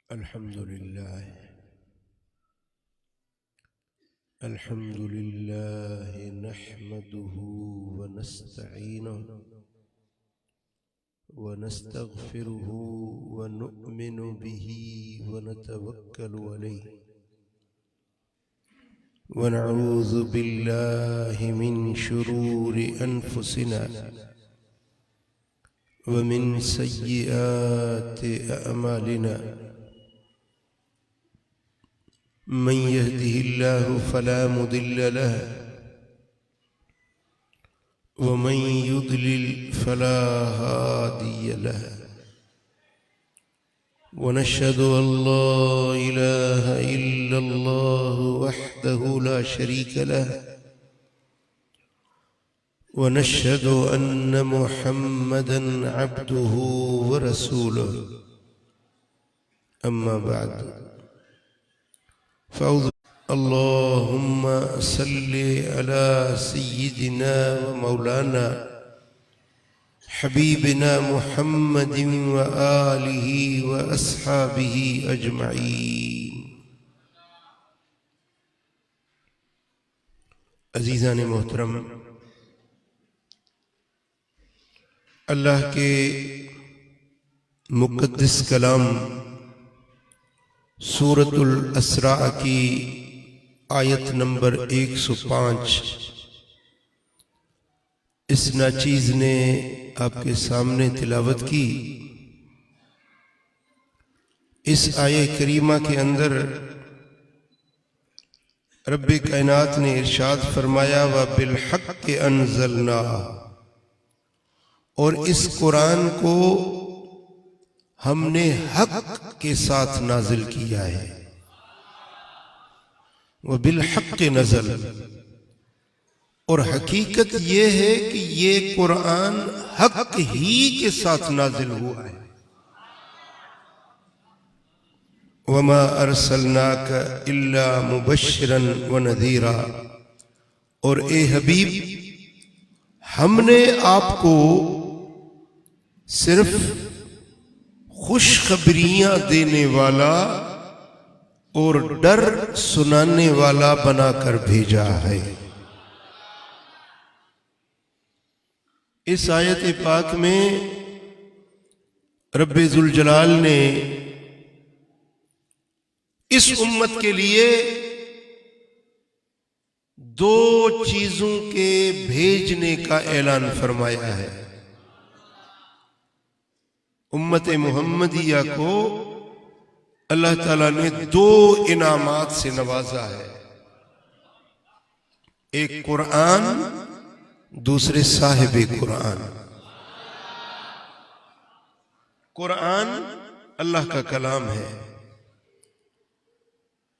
अल्हम्दुलिल्लाह नहमदुहु व नस्तईनुहु व नस्तगफिरुहु व नुअमिनु बिही व नतवक्कलु अलैहि व नऊज़ु बिल्लाहि मिन शुरूरि अनफुसिना व मिन सय्यिआति अअमालिना मन यहदिहिल्लाहु फला मुदिल्ल लहु व मन युद्लिल फला हादिय लहु व नशहदु अल्ला इलाहा इल्लल्लाहु वहदहु ला शरीका लहु व नशहदु अन्न मुहम्मदन अब्दुहु व रसूलुहु अम्मा बाद अल्लाहुम्मा सल्लि अला सय्यिदिना व मौलाना हबीबिना मुहम्मदिन व आलिहि व अस्हाबिहि अजमईन। अजीज़ान मोहतरम, अल्लाह के मुक़द्दस कलाम सूरतुल असरा की आयत नंबर 105 इस नाचीज़ ने आपके सामने तिलावत की। इस आये करीमा के अंदर रब्बे कायनात ने इरशाद फरमाया व बिल हक़्क़ अंज़लना, और इस कुरान को हमने हक के साथ नाजिल किया है। वह बिल हक़ नज़ल, और हकीकत ये है कि ये कुरान हक ही के साथ नाजिल हुआ है। वमा अरसलनाका इल्ला मुबश्शिरन व नज़ीरा, और ए हबीब हमने आपको सिर्फ खुशखबरियां देने वाला और डर सुनाने वाला बनाकर भेजा है। इस आयत पाक में रब्बे जुल जलाल ने इस उम्मत के लिए दो चीजों के भेजने का ऐलान फरमाया है। उम्मत मुहम्मदिया को अल्लाह ताला ने दो इनामात से नवाजा है, एक कुरान, दूसरे साहिबे कुरान। कुरान अल्लाह का कलाम है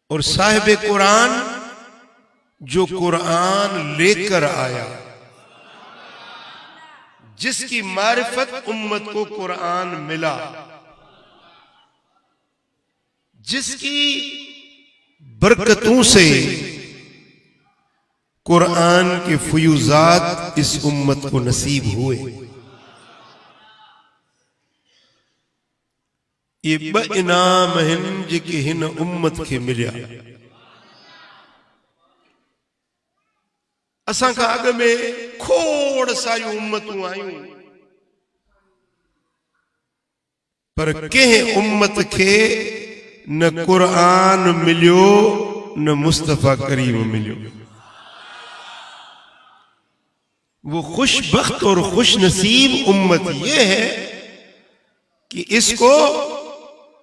और साहिबे कुरान जो कुरान लेकर आया, जिसकी मारिफत उम्मत को कुरान मिला, जिसकी बरकतों से कुरान के फयूजात इस उम्मत को नसीब हुए। ये ब इनाम हिन जेके हिन उम्मत के मिलिया। असां खां अॻ में खोड़ सारियूं उम्मतूं आयूं, पर कंहिं उम्मत खे न कुरान मिलियो न मुस्तफा करीम मिलियो। वो खुशबख्त और खुश नसीब उम्मत ये है कि इसको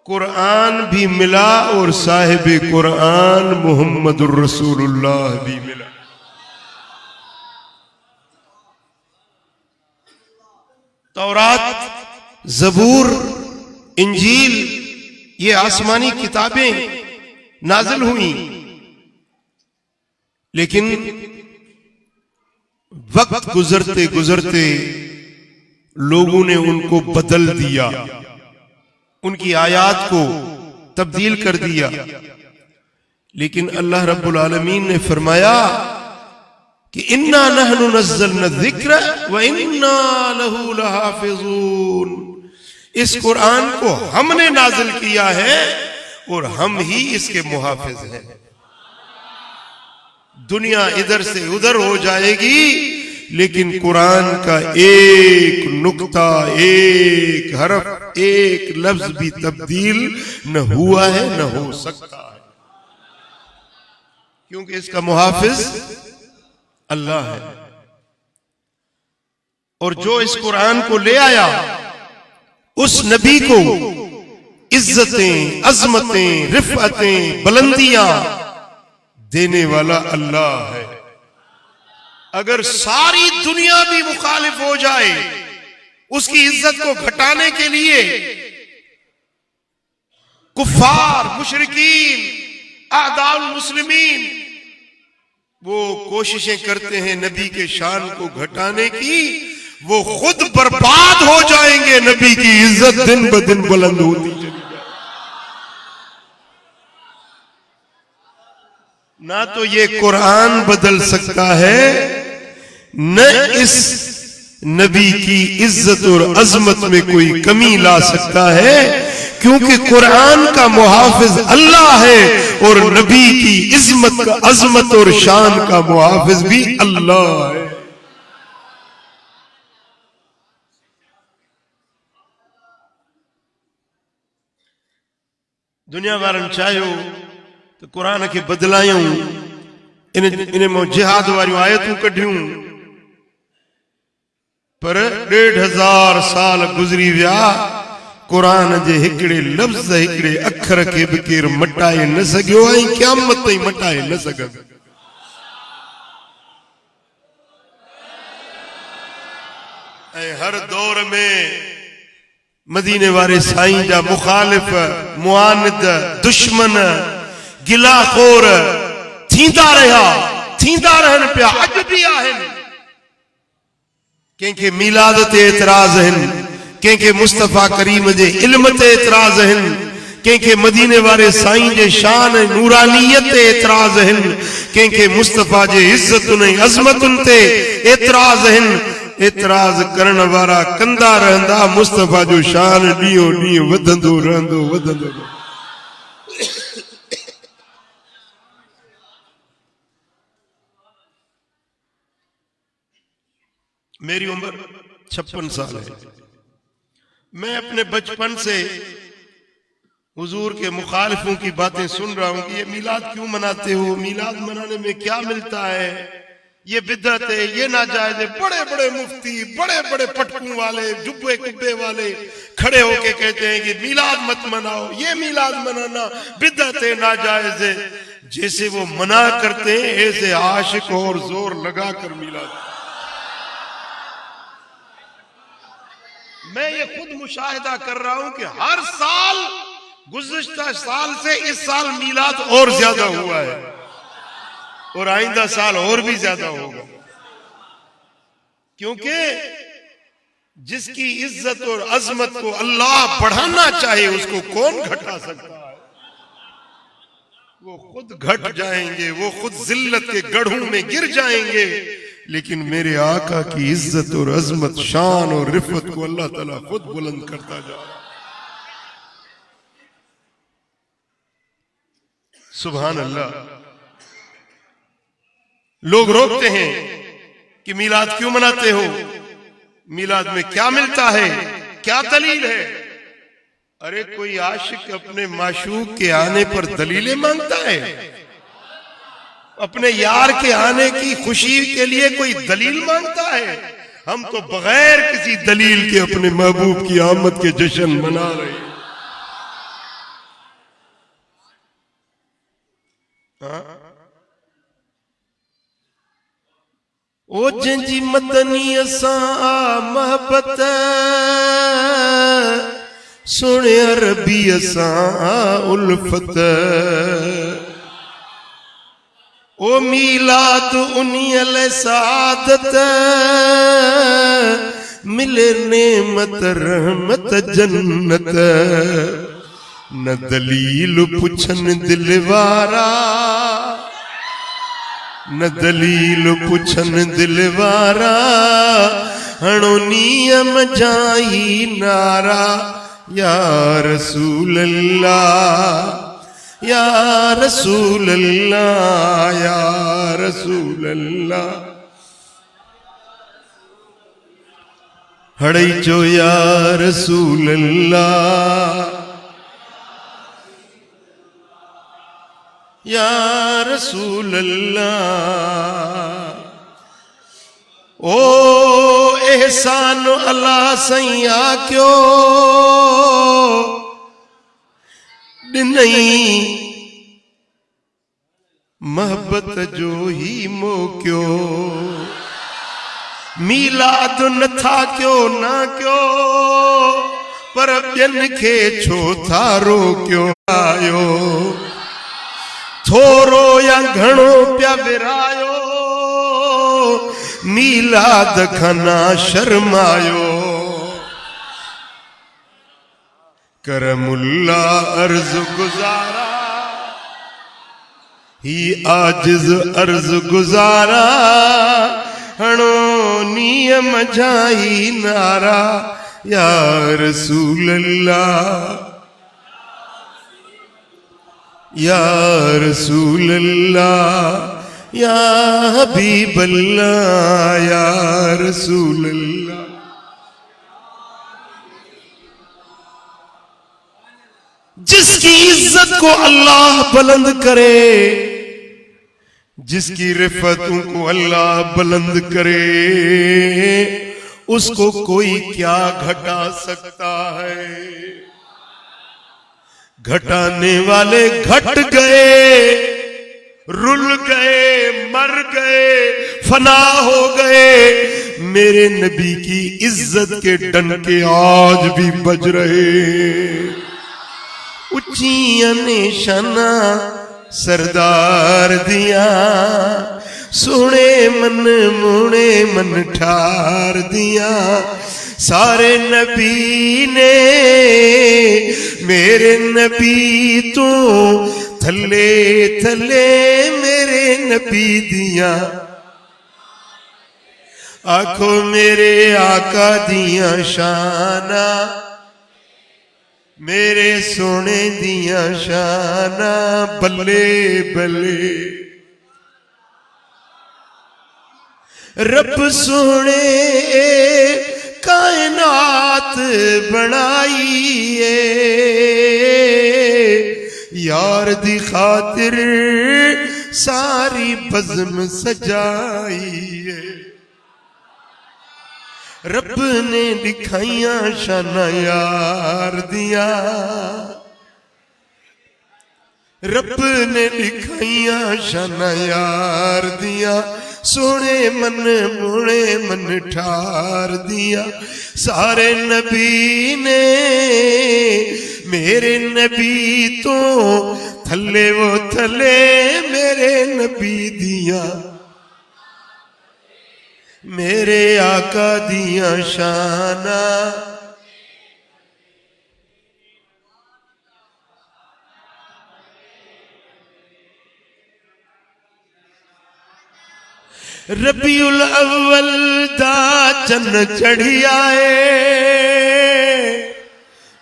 कुरान भी मिला और साहिब कुरान मुहम्मदुर रसूलुल्लाह भी मिला। तौरात, ज़बूर, इंजील, ये आसमानी किताबें नाजिल हुई, लेकिन वक्त गुजरते गुजरते लोगों ने उनको बदल दिया, उनकी आयात को तब्दील कर दिया। लेकिन अल्लाह रब्बुल आलमीन ने फरमाया कि इन्ना नहनु नज़्ज़लना ज़िक्र व इन्ना लहू लहाफ़िज़ून। इस कुरान को हमने नाजिल किया है और हम ही इसके मुहाफिज हैं। दुनिया इधर से उधर हो जाएगी, लेकिन कुरान का एक नुक्ता, एक हरफ, एक लफ्ज भी तब्दील न हुआ है, न हो सकता है, क्योंकि इसका मुहाफिज अल्लाह है। और जो इस कुरान को ले आया, उस नबी को इज्जतें, अजमतें, रिफअतें, बुलंदियां देने वाला अल्लाह है। अगर सारी दुनिया भी मुखालिफ हो जाए उसकी इज्जत को घटाने के लिए, कुफ्फार, मुशरिकीन, आदाउल मुस्लिमीन वो कोशिशें करते हैं नबी के शान को घटाने की, वो खुद बर्बाद हो जाएंगे। नबी की इज्जत दिन ब दिन बुलंद होती चली जाए। ना तो ये कुरान बदल सकता है, न इस नबी की इज्जत और अजमत में कोई कमी ला सकता है, क्योंकि कुरान का मुहाफिज अल्लाह है और नबी की इज्जत, अजमत और शान का मुहाफिज भी अल्लाह है। दुनिया वारन चाहियो तो कुरान के बदलायूं, इन्हें जिहाद वारी आयतूं कढियूं, पर 1500 साल गुजरी विया, कुरान जे हिकड़े लफ्ज, हिकड़े अखर के भी केर मटाए न सघियो ऐं क़यामत ताईं मटाए न सघंदो। ऐं हर दौर में मदीने वारे साईं जा मुखालिफ, मुआनिद, दुश्मन, गिलाखोर थींदा रहा, थींदा रहन पिया, अज भी आहिनि। कंहिंखे मीलाद ते एतराज आहिनि, कंहिंखे मुस्तफा करीम जे इल्म ते एतराज आहिनि, कंहिंखे मदीने वारे साईं जे शान नूरानियत ते एतराज आहिनि, कंहिंखे मुस्तफा जे इज्जतुनि ऐं अज़मतुनि ते एतराज आहिनि। एतराज करण वारा कंदा रहंदा, मुस्तफा जो शान ॾींहों ॾींहुं वधंदो रहंदो, वधंदो रहंदो। मेरी उम्र 56 साल है। मैं अपने बचपन से हुजूर के मुखालिफों की बातें सुन रहा हूं कि ये मीलाद क्यों मनाते हो, मीलाद मनाने में क्या मिलता है, ये बिदअत है, ये नाजायज है। बड़े बड़े मुफ्ती, बड़े बड़े पटकों वाले, जुब्बे कुब्बे वाले खड़े होके कहते हैं कि मीलाद मत मनाओ, ये मीलाद मनाना बिदअत है, नाजायज है। जैसे वो मना करते हैं ऐसे आशिक और जोर लगाकर मीलाद। मैं ये खुद मुशाहिदा कर रहा हूं कि हर साल, गुज़िश्ता साल से इस साल मीलाद और ज्यादा हुआ है और आइंदा साल और भी ज्यादा होगा, क्योंकि जिसकी इज्जत और अजमत को अल्लाह बढ़ाना चाहे उसको कौन घटा सकता है। वो खुद घट जाएंगे, वो खुद जिल्लत के गढ़ों में गिर जाएंगे, लेकिन मेरे आका की इज्जत और अजमत, शान और रिफत को अल्लाह ताला खुद बुलंद करता जा रहा है। सुभान अल्लाह। लोग रोकते हैं कि मीलाद क्यों मनाते हो, मीलाद में क्या मिलता है, क्या दलील है। अरे कोई आशिक अपने माशूक के आने पर दलीलें मांगता है? अपने यार के आने की खुशी के लिए कोई दलील मांगता है? हम तो बगैर किसी दलील के अपने महबूब की आमद के जश्न मना रहे हैं। ओ जंजी मदनी असां महबत, सुने अरबी असां उल्फत। ओ मीलाद उनियल सादत, मिले नेमत रहमत जन्नत। न दलील पुछन दिलवारा, न दलील पुछन दिलवारा, हणोनीयम जाई नारा या रसूल अल्लाह। या रसूल अल्लाह, या रसूल अल्लाह। हड़ई चो या रसूल अल्लाह, या रसूल अल्लाह। ओ एहसान अल्लाह सैया क्यों नहीं मोहब्बत जो ही मो क्यों, मीलाद न था क्यों ना क्यों, पर ॿियनि खे छो थारो क्यों आयो, थोरो या घणो पिया विरायो, मीलाद खना शर्मायो। करमुल्ला अर्ज गुजारा ही आजिज अर्ज गुजारा, हणो नियम जाई नारा, या रसूल अल्लाह, या रसूल अल्लाह, या हबीब अल्लाह, या रसूल अल्लाह। जिसकी इज्जत को अल्लाह बुलंद करे, जिसकी रिफतों को अल्लाह बुलंद करे, उसको कोई क्या घटा सकता है। घटाने वाले घट गए, रुल गए, मर गए, फना हो गए। मेरे नबी की इज्जत के डंके आज भी बज रहे। उच्चियां निशाना सरदार दिया, सोने मन मुने मन ठार दिया। सारे नबी ने मेरे नबी तो थले थले मेरे नबी दिया। आखो मेरे आका दिया शाना, मेरे सोने दिया शाना, बल्ले बल्ले। रब सोने कायनात बनाई है, यार दी खातिर सारी बज़्म सजाई है। रब ने दिखाइया शाना यार दिया, रब ने दिखाइया शाना यार दिया। सोने मन मुड़े मन ठार दिया। सारे नबी ने मेरे नबी तो थले वो थले मेरे नबी दिया। मेरे आका दिया शाना, रबीउल अव्वल दा चन्न चढ़ी आए,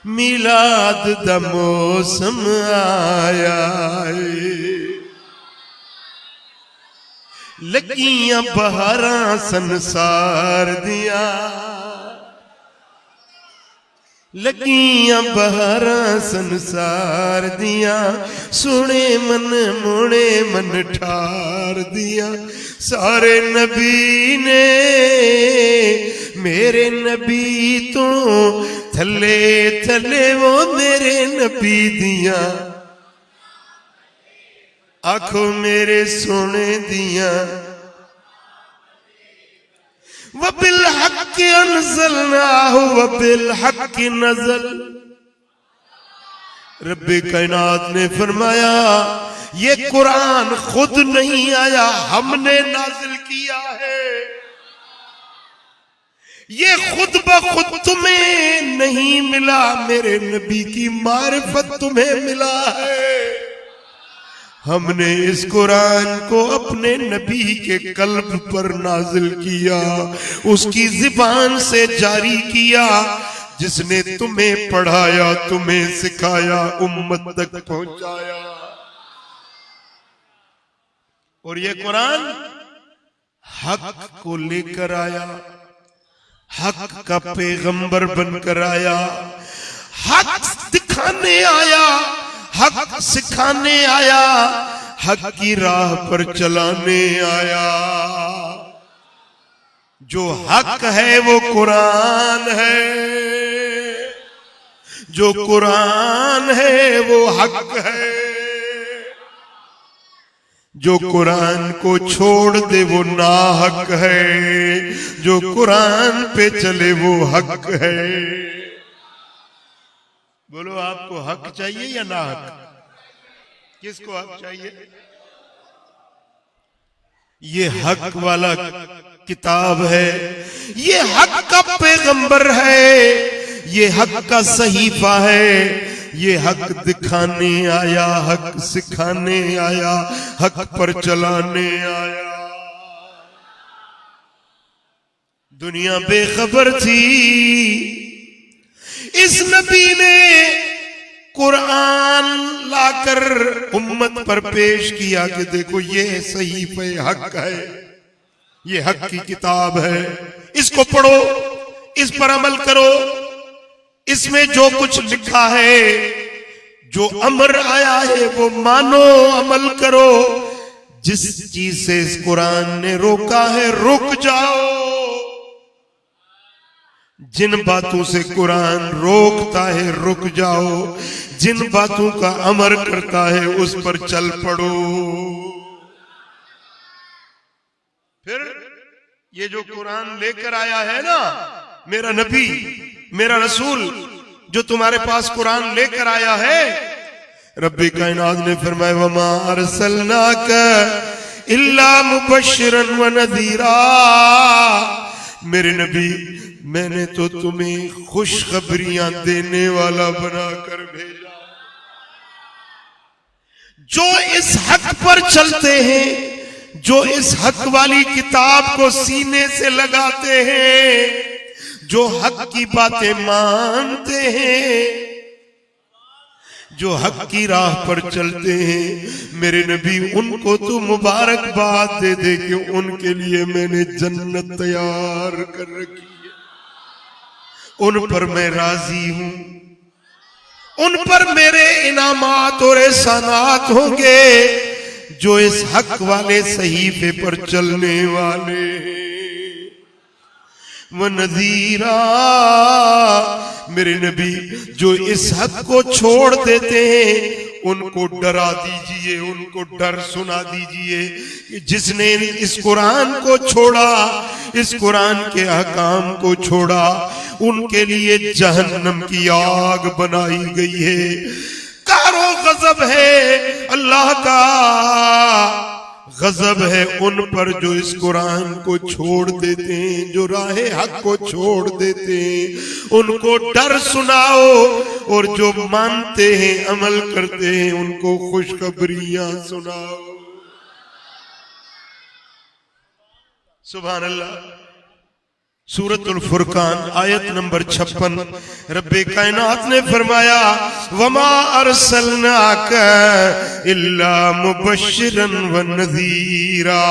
मिलाद दा मौसम आया है। लगियां बहारां संसार दिया, लगियां बहारां संसार दिया। सुने मन मुड़े मन ठार दिया। सारे नबी ने मेरे नबी तो थले थले वो मेरे नबी दिया। आखो मेरे सोने दिया। वबिल हक अनज़लनाहु वबिल हक नज़ल। रब्बे कायनात ने फरमाया ये कुरान खुद नहीं आया, हमने नाजिल किया है। ये खुद ब खुद तुम्हें नहीं मिला, मेरे नबी की मारिफत तुम्हें मिला है। हमने इस कुरान को अपने नबी के कल्ब पर नाजिल किया, उसकी ज़ुबान से जारी किया, जिसने तुम्हें पढ़ाया, तुम्हें सिखाया, उम्मत तक पहुंचाया। और ये कुरान हक को लेकर आया, हक का पैगंबर बनकर आया, हक दिखाने आया, हक सिखाने आया, हक की राह पर चलाने आया। जो हक है वो कुरान है, जो कुरान है वो हक है। जो कुरान को छोड़ दे वो नाहक है, जो कुरान पे चले वो हक है। बोलो आपको हक चाहिए या नाहक? किसको हक चाहिए? ये हक वाला किताब है, ये हक का पैगंबर है, ये हक का सहीफा है। ये हक दिखाने आया, हक सिखाने आया, हक पर चलाने आया। दुनिया बेखबर थी, इस नबी ने कुरान लाकर उम्मत पर पेश किया कि देखो ये सहीफे हक है, ये हक की किताब है, इसको पढ़ो, इस पर अमल करो, इसमें जो कुछ लिखा है, जो अमर आया है वो मानो, अमल करो। जिस चीज से इस कुरान ने रोका है रुक जाओ। जिन बातों से कुरान रोकता है रुक जाओ, जिन बातों का अमर करता है उस पर चल पड़ो। फिर ये जो कुरान लेकर आया है ना, मेरा नबी, मेरा रसूल, जो तुम्हारे पास कुरान लेकर आया है, रब्बे कायनात ने फरमाया वमा अरसलनाका इल्ला मुबश्शिरन व नज़ीरा। मेरे नबी, मैंने तो तुम्हें खुशखबरियां देने वाला बनाकर भेजा। जो इस हक पर चलते हैं, जो इस हक वाली किताब को सीने से लगाते हैं, जो हक की बातें मानते हैं, जो हक की राह पर चलते हैं, मेरे नबी उनको तो मुबारकबाद दे दे कि उनके लिए मैंने जन्नत तैयार कर रखी है। उन पर मैं राजी हूं, उन पर मेरे इनामात और एहसानात होंगे जो इस हक वाले सहीफे पर चलने वाले हैं। व नज़ीरा, मेरे नबी जो इस हक को छोड़ देते हैं उनको डरा दीजिए, उनको डर सुना दीजिए कि जिसने इस कुरान को छोड़ा, इस कुरान के अहकाम को छोड़ा, उनके लिए जहन्नम की आग बनाई गई है। कारो गजब है, अल्लाह का गजब है उन पर जो इस कुरान को छोड़ देते हैं, जो राहे हक को छोड़ देते हैं। उनको डर सुनाओ, और जो मानते हैं, अमल करते हैं, उनको खुशखबरियां सुनाओ। सुभान अल्लाह। सूरतुल फुरकान आयत नंबर 56, रब्बे कायनात ने फरमाया वमा अरसलनाका इल्ला मुबश्शिरन व नज़ीरा।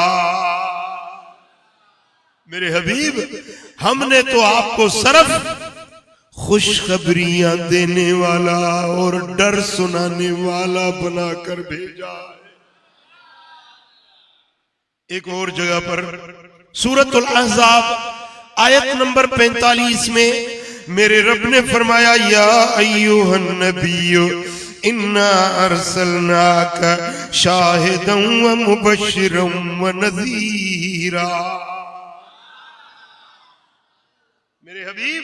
मेरे हबीब, हमने तो आपको सिर्फ खुशखबरियां देने वाला और डर सुनाने वाला बनाकर भेजा है। एक और जगह पर सूरतुल अहज़ाब आयत नंबर 45 में मेरे रब ने फरमाया या अय्युहन नबिय्यु इन्ना अरसलनाका शाहिदन व मुबश्शिरन व नज़ीरा। मेरे हबीब,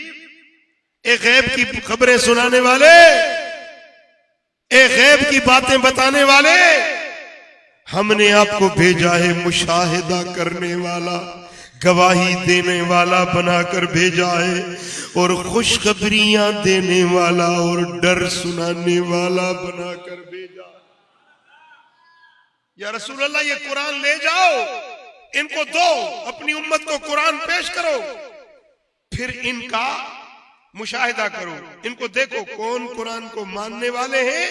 एक गैब की खबरें सुनाने वाले, एक गैब की बातें बताने वाले, हमने आपको भेजा है मुशाहिदा करने वाला, गवाही देने वाला बनाकर भेजा है, और खुशखबरियां देने वाला और डर सुनाने वाला बनाकर भेजा। या रसूल अल्लाह, ये कुरान ले जाओ, इनको दो, अपनी उम्मत को कुरान पेश करो, फिर इनका मुशाहिदा करो, इनको देखो कौन कुरान को मानने वाले हैं,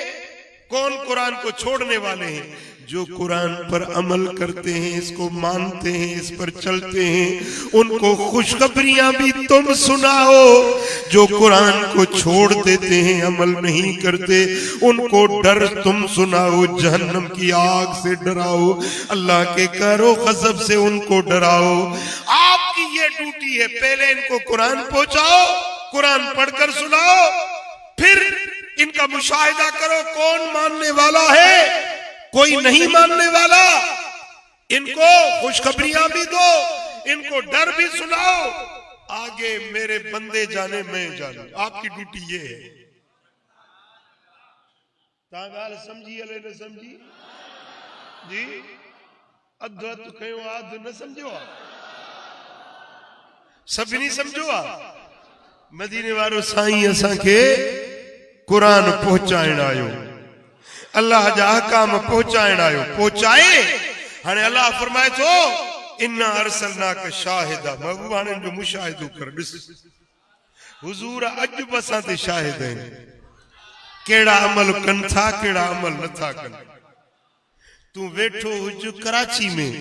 कौन कुरान को छोड़ने वाले हैं। जो कुरान पर अमल करते हैं, इसको मानते हैं, इस पर चलते हैं, उनको खुशखबरियां भी तुम सुनाओ। जो कुरान को छोड़ देते हैं, अमल नहीं करते, उनको डर तुम सुनाओ, जहन्नम की आग से डराओ, अल्लाह के कहरो गज़ब से उनको डराओ। आपकी ये ड्यूटी है, पहले इनको कुरान पहुंचाओ, कुरान पढ़कर सुनाओ, फिर इनका मुशाहिदा करो कौन मानने वाला है, कोई नहीं मानने वाला। इनको खुशखबरियां भी दो, इनको डर भी सुनाओ, आगे मेरे बंदे जाने मैं जानू। आपकी ड्यूटी ये है। तागाल समझी अले न समझी जी, अद्वत कयो आद न समझो, सभी नहीं समझो। मदीने वारो साईं असा के कुरान पहुंचाइण आयो, अल्लाह जा अहकाम पहुंचाइण आयो, पहुंचाए। हाणे अल्लाह फरमाए थो इन्ना अरसलनाक शाहिदा, महबूब हाणे जो मुशाहिदो कर ॾिस, हुजूर अॼु बि असां ते शाहिद आहिनि, कहिड़ा अमल कनि था, कहिड़ा अमल नथा कनि। तूं वेठो हुज कराची में,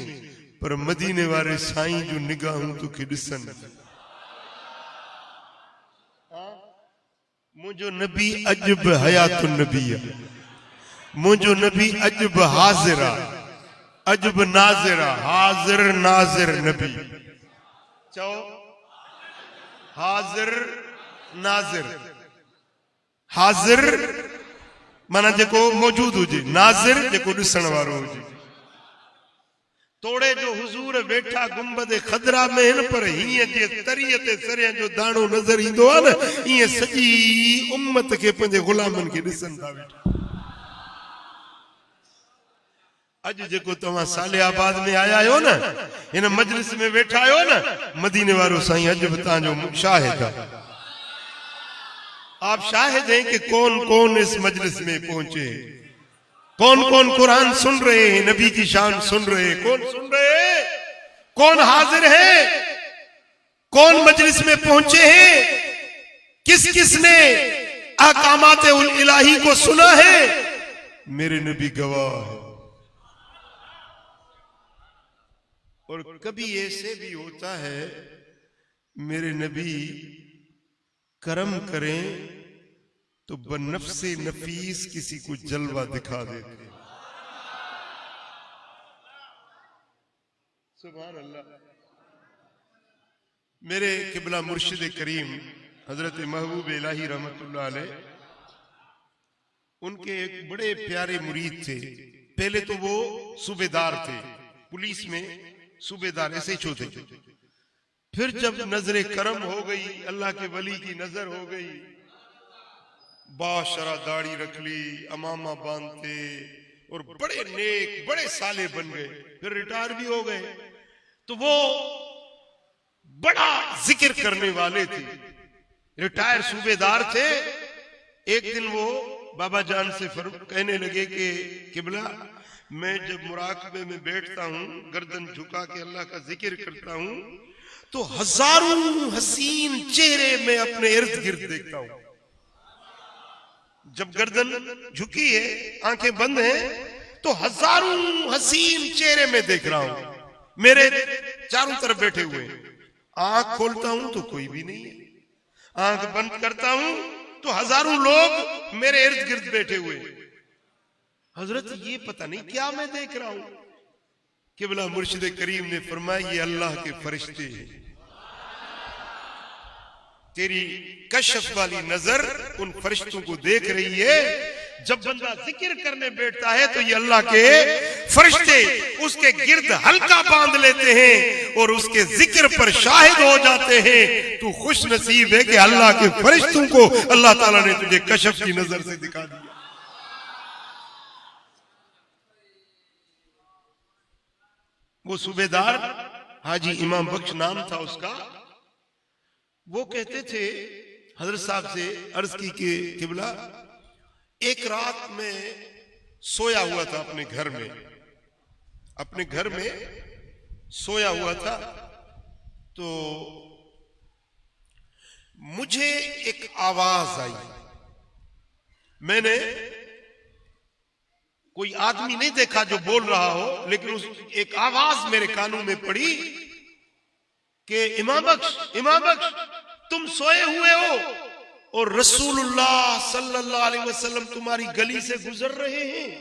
पर मदीने वारे साईं जो निगाहूं तोखे ॾिसनि। मुंहिंजो नबी अॼु बि हयातुन नबी आहे, मुंहिंजो नबी अॼु बि हाज़िर आहे, अॼु बि नाज़िर आहे, हाज़िर नाज़िर नबी। चओ हाज़िर नाज़िर, हाज़िर माना जेको मौजूद हुजे, नाज़िर जेको ॾिसण वारो हुजे। तोड़े जो हुजूर वेठा गुंबद खदरा में हिन, पर हीअं जे तरीअ ते सरिया जो दाणो नज़र ईंदो आहे न, ईअं सॼी उम्मत खे पंहिंजे गुलामनि खे ॾिसनि था वेठा। अॼु जेको तव्हां सालियाबाद में आया आहियो न, हिन मजलिस में वेठा आहियो न, मदीने वारो साईं अॼु बि तव्हांजो शाहिद आहे। आप शाहिद हैं कि कौन कौन इस मजलिस में पहुंचे, कौन कौन कुरान सुन रहे हैं, नबी की शान सुन रहे हैं, कौन सुन रहे हैं, कौन हाजिर है, कौन मजलिस में पहुंचे हैं, किस किस ने अहकामात उल इलाही को सुना है। मेरे नबी गवाह है। और कभी ऐसे भी होता है मेरे नबी करम करें तो बनफ्से नफीस किसी को जलवा दिखा देते। सुभान अल्लाह। मेरे किबला मुर्शिद करीम हजरत महबूब इलाही रहमतुल्लाह अलैह, उनके एक बड़े प्यारे मुरीद थे। पहले तो वो सूबेदार थे, पुलिस में सूबेदार ऐसे ही थे। फिर जब नजरे करम हो गई, अल्लाह के वली की नजर हो गई, बाशरा दाढ़ी रख ली, अमामा बांधते और बड़े नेक बड़े साले बन गए। फिर रिटायर भी हो गए। तो वो बड़ा जिक्र करने वाले थे, रिटायर सूबेदार थे। एक दिन वो बाबा जान से कहने लगे कि किबला, मैं जब मुराकबे में बैठता हूँ, गर्दन झुका के अल्लाह का जिक्र करता हूँ, तो हजारों हसीन चेहरे में अपने इर्द गिर्द देखता हूँ। जब गर्दन झुकी है, आंखें बंद हैं, तो हजारों हसीन चेहरे में देख रहा हूं, मेरे चारों तरफ बैठे हुए। आंख खोलता हूं तो कोई भी नहीं है, आंख बंद करता हूं तो हजारों लोग मेरे इर्द गिर्द बैठे हुए। हजरत ये पता नहीं क्या मैं देख रहा हूं। किबला मुर्शिद करीम ने फरमाया, ये अल्लाह के फरिश्ते हैं। तेरी कशफ वाली नजर उन फरिश्तों को देख रही है। जब बंदा जिक्र करने बैठता है तो ये अल्लाह के फरिश्ते उसके गिर्द हल्का बांध लेते हैं और उसके जिक्र पर शाहिद हो जाते हैं। तू खुश नसीब है कि अल्लाह के फरिश्तों को अल्लाह ताला ने तुझे कशफ की नजर से दिखा दिया। वो सूबेदार हाजी इमाम बख्श नाम था उसका। वो कहते थे हजरत साहब से अर्ज की कि किबला, एक रात में सोया हुआ था अपने घर में सोया हुआ था, तो मुझे एक आवाज आई। मैंने कोई आदमी नहीं देखा जो बोल रहा हो, लेकिन उस एक आवाज मेरे कानों में पड़ी कि इमाम बख्श तुम सोए हुए हो और रसूलुल्लाह सल्लल्लाहु अलैहि वसल्लम तुम्हारी गली से गुजर रहे हैं,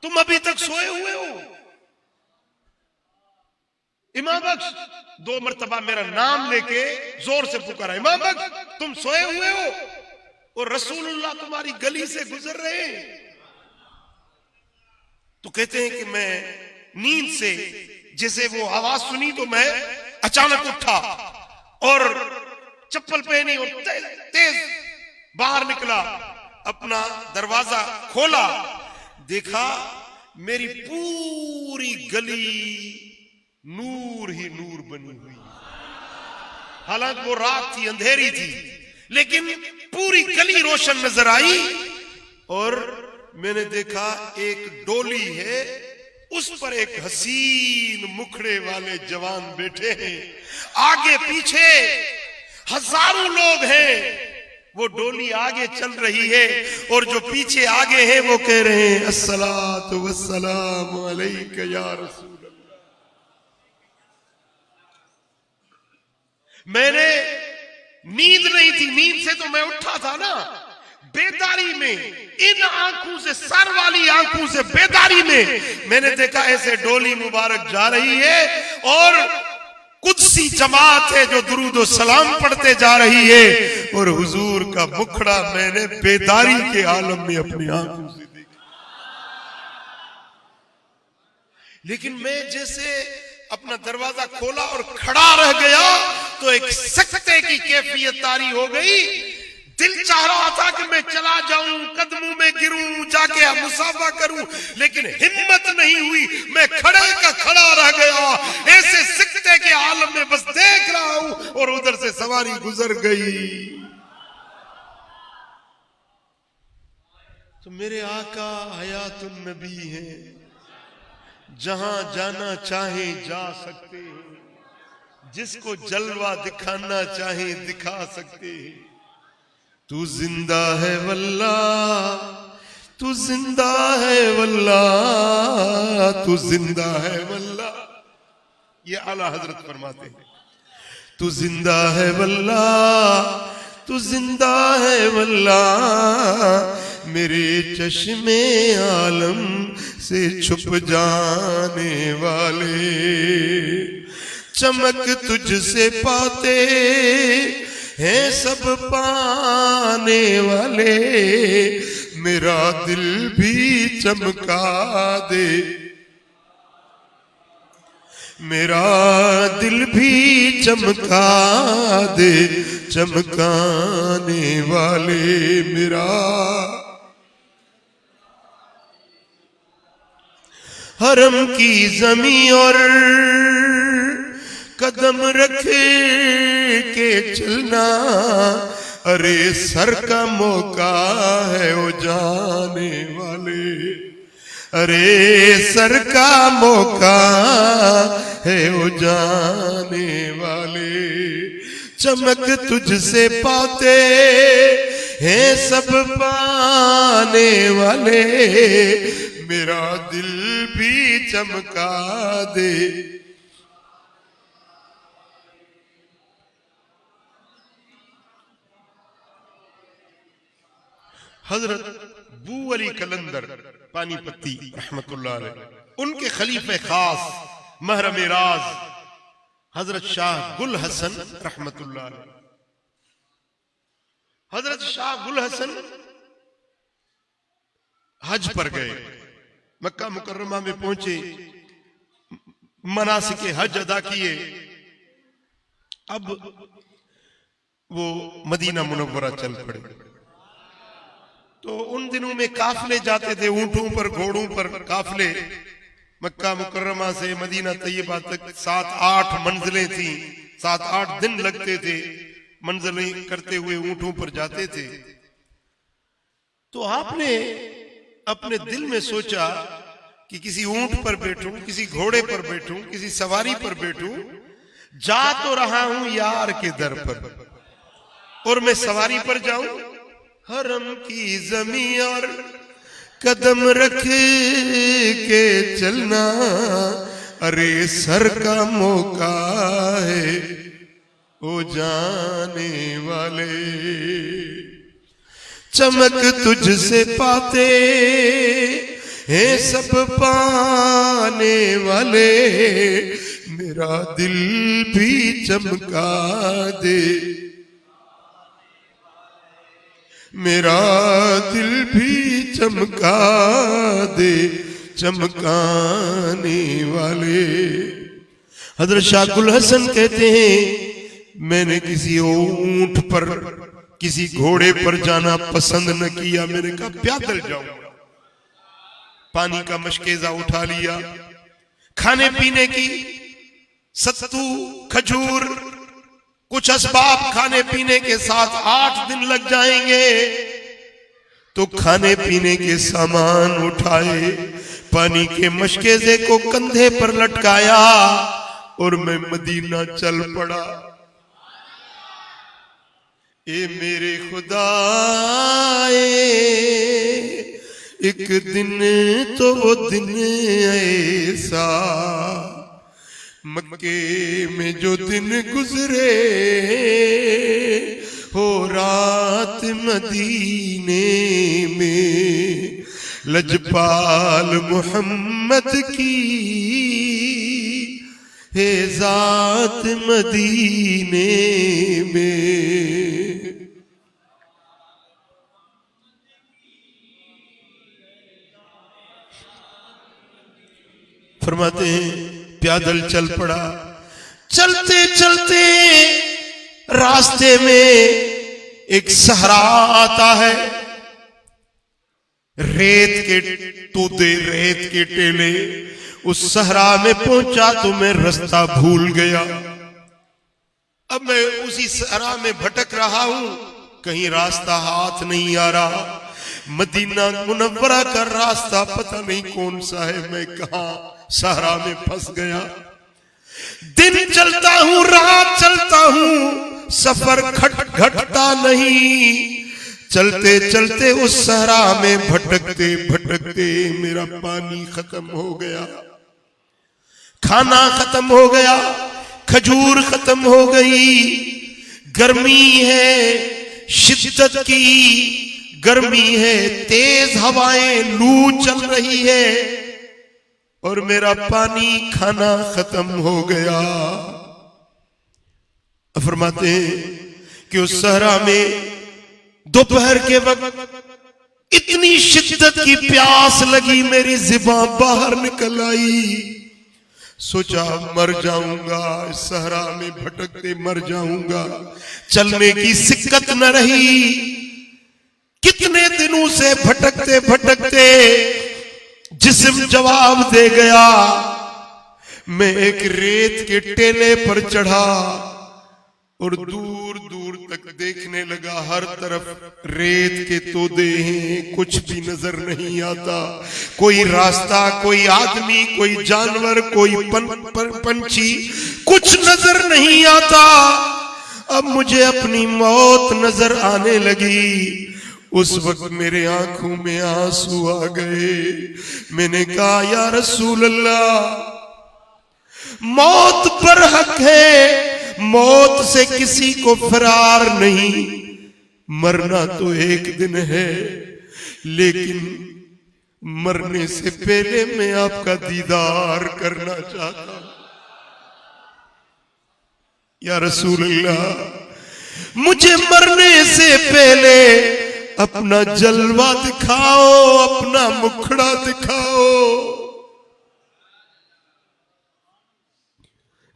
तुम अभी तक सोए हुए हो। इमाम बख्श 2 मरतबा मेरा नाम लेके जोर से पुकारा, इमाम बख्श तुम सोए हुए हो और रसूलुल्लाह तुम्हारी गली से गुजर रहे हैं। तो कहते हैं कि मैं नींद से जैसे वो आवाज सुनी तो मैं अचानक उठा और चप्पल पहनी और तेज बाहर निकला, अपना दरवाजा खोला, देखा मेरी पूरी गली नूर ही नूर बनी हुई। हालांकि वो रात थी, अंधेरी थी, लेकिन पूरी गली रोशन नजर आई। और मैंने देखा एक डोली है, उस पर एक हसीन मुखड़े वाले जवान बैठे हैं, आगे पीछे हजारों लोग हैं। वो डोली आगे चल रही है और जो पीछे आगे हैं वो कह रहे हैं अस्सलातु वस्सलामु अलैका या रसूल। मैंने नींद नहीं थी, नींद से तो मैं उठा था ना, बेदारी में, इन आंखों से, सर वाली आंखों से बेदारी में मैंने देखा ऐसे डोली मुबारक जा रही है और कुदसी जमात है जो दुरूद और सलाम पढ़ते जा रही है और हुजूर का मुखड़ा मैंने बेदारी के आलम में अपनी आंखों से देखा। लेकिन मैं जैसे अपना दरवाजा खोला और खड़ा रह गया तो एक सकते की कैफियत तारी हो गई। दिल चाह रहा था कि मैं चला जाऊं, कदमों में गिरूं, जाके मुसाफा करूं, लेकिन हिम्मत नहीं हुई। मैं खड़े का खड़ा रह गया, ऐसे सिकते के आलम में बस देख रहा हूं और उधर से सवारी गुजर गई। तो मेरे आका हयातुन नबी हैं, जहां जाना चाहे जा सकते हैं, जिसको जलवा दिखाना चाहे दिखा सकते हैं। तू जिंदा है वल्लाह, तू जिंदा है वल्लाह, तू जिंदा है वल्लाह। ये आला हजरत फरमाते हैं, तू जिंदा है वल्लाह, तू जिंदा है वल्लाह, मेरे चश्मे आलम से छुप जाने वाले, चमक तुझसे पाते हैं सब पाने वाले, मेरा दिल भी चमका दे, मेरा दिल भी चमका दे, चमकाने वाले मेरा। हरम की जमीन और कदम रख के चलना, अरे सर का मौका है वो जाने वाले, अरे सर का मौका है वो जाने वाले, चमक तुझसे पाते हैं सब पाने वाले, मेरा दिल भी चमका दे। हजरत बू अली कलंदर पानीपती रहमतुल्लाह अलैह, उनके खलीफे खास महरम राज हजरत शाह गुल हसन रहमतुल्लाह अलैह। हजरत शाह गुल हसन हज पर गए, मक्का मुकर्रमा में पहुंचे, मनासिक हज अदा किए। अब वो मदीना मुनव्वरा चल पड़े। तो उन दिनों में काफिले जाते थे, ऊंटों पर, घोड़ों पर काफिले। मक्का मुकर्रमा से मदीना तैयबा तक 7-8 मंजिलें थी, 7-8 दिन लगते थे, मंजिलें करते हुए ऊंटों पर जाते थे। तो आपने अपने दिल में सोचा कि किसी ऊंट पर बैठूं, किसी घोड़े पर बैठूं, किसी सवारी पर बैठूं, जा तो रहा हूं यार के दर पर और मैं सवारी पर जाऊं। हरम की जमीन और कदम रख के चलना, अरे सर का मौका है ओ जाने वाले। चमक तुझसे पाते हैं सब पाने वाले, मेरा दिल भी चमका दे, मेरा दिल भी चमका दे, चमकाने वाले। हजरत शाह गुल हसन कहते हैं, मैंने किसी ऊंट पर, किसी घोड़े पर जाना पसंद न किया, मैंने कहा पैदल जाऊंगा। पानी का मशकेजा उठा लिया, खाने पीने की सत्तू खजूर कुछ असबाब खाने पीने के साथ 8 दिन लग जाएंगे। तो खाने पीने के सामान उठाए, पानी के मशकेजे को कंधे पर लटकाया और मैं मदीना चल पड़ा। ए मेरे खुदाए, एक दिन तो वो दिन ऐसा, मक्के में जो दिन गुजरे हो रात मदीने में, लजपाल मोहम्मद की है जात मदीने में। फरमाते हैं पैदल चल पड़ा। चलते चलते रास्ते में एक सहरा आता है, रेत के तोदे, रेत के टेले। उस सहरा में पहुंचा तो मैं रास्ता भूल गया। अब मैं उसी सहरा में भटक रहा हूं, कहीं रास्ता हाथ नहीं आ रहा। मदीना मुनव्वरा का रास्ता पता नहीं कौन सा है, मैं कहां सहरा में फंस गया। दिन चलता हूं, रात चलता हूं, सफर घटता नहीं। चलते चलते उस सहरा में भटकते भटकते मेरा पानी खत्म हो गया, खाना खत्म हो गया, खजूर खत्म हो गई। गर्मी है, शिद्दत की गर्मी है, तेज हवाएं, लू चल रही है और मेरा पानी खाना खत्म हो गया। फरमाते हैं कि उस सहरा में दोपहर के वक्त इतनी शिद्दत की प्यास लगी, मेरी ज़ुबान बाहर निकल आई। सोचा मर जाऊंगा, इस सहरा में भटकते मर जाऊंगा। चलने की सिक्कत न रही। कितने दिनों से भटकते भटकते जिस्म जवाब दे गया। मैं एक रेत के टेले पर चढ़ा और दूर दूर तक देखने लगा, हर तरफ रेत के तोदे हैं, कुछ भी नजर नहीं आता। कोई रास्ता, कोई आदमी, कोई जानवर, कोई पंछी, कुछ नजर नहीं आता। अब मुझे अपनी मौत नजर आने लगी। उस वक्त मेरे आंखों में आंसू आ गए। मैंने कहा या रसूल अल्लाह, मौत पर हक है, मौत से किसी को फरार नहीं। मरना तो एक दिन है, लेकिन मरने से पहले मैं आपका दीदार करना चाहता हूं। या रसूल अल्लाह, मुझे मरने से पहले अपना जलवा दिखाओ, अपना मुखड़ा दिखाओ।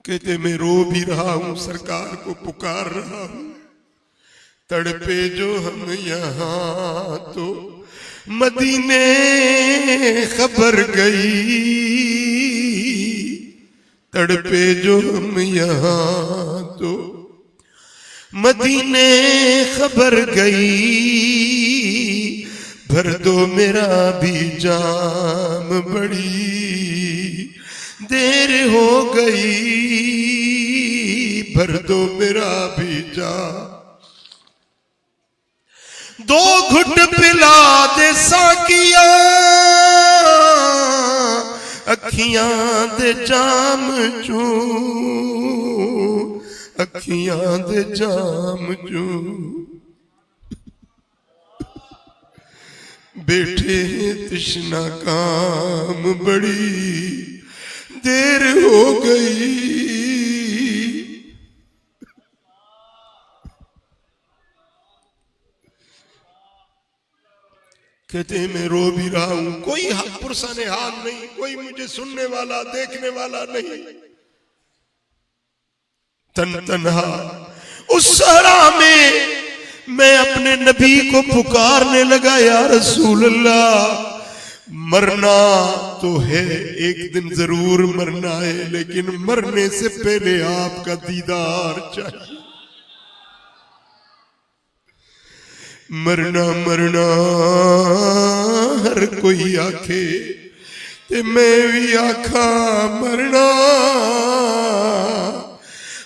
कहते मैं रो भी रहा हूं, सरकार को पुकार रहा हूं। तड़पे जो हम यहां तो मदीने खबर गई, तड़पे जो हम यहां तो मदीने खबर गई। भर दो मेरा भी जाम, बड़ी देर हो गई। भर दो मेरा भी जाम। दो घुट पिला दे साकिया, अखियां दे जाम चू, अखियां दे जाम चू। बैठे तृष्णा काम बड़ी देर हो गई। कहते हैं मैं रो भी रहा हूं, कोई पुरसाने हाल नहीं, कोई मुझे सुनने वाला देखने वाला नहीं। तन तन्हा उस सहरा में मैं अपने नबी को पुकारने लगा, या रसूल अल्लाह मरना तो है, एक दिन जरूर मरना है, लेकिन मरने से पहले आपका दीदार चाहिए। मरना मरना हर कोई आखे ते मैं भी आखा मरना,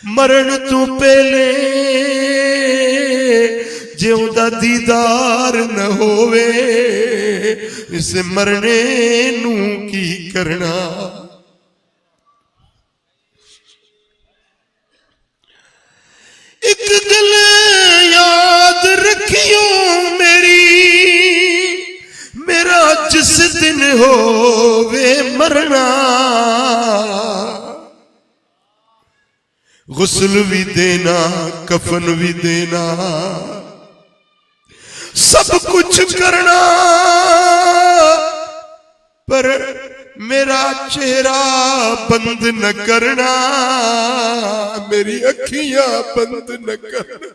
मरण तू पहले जिउदा दीदार न होवे, इसे मरने नू की करना। एक गल याद रखियो मेरी, मेरा जिस दिन होवे मरना, गुस्ल भी देना कफन भी देना, सब कुछ करना, पर मेरा चेहरा बंद न करना, मेरी अखियां बंद न करना।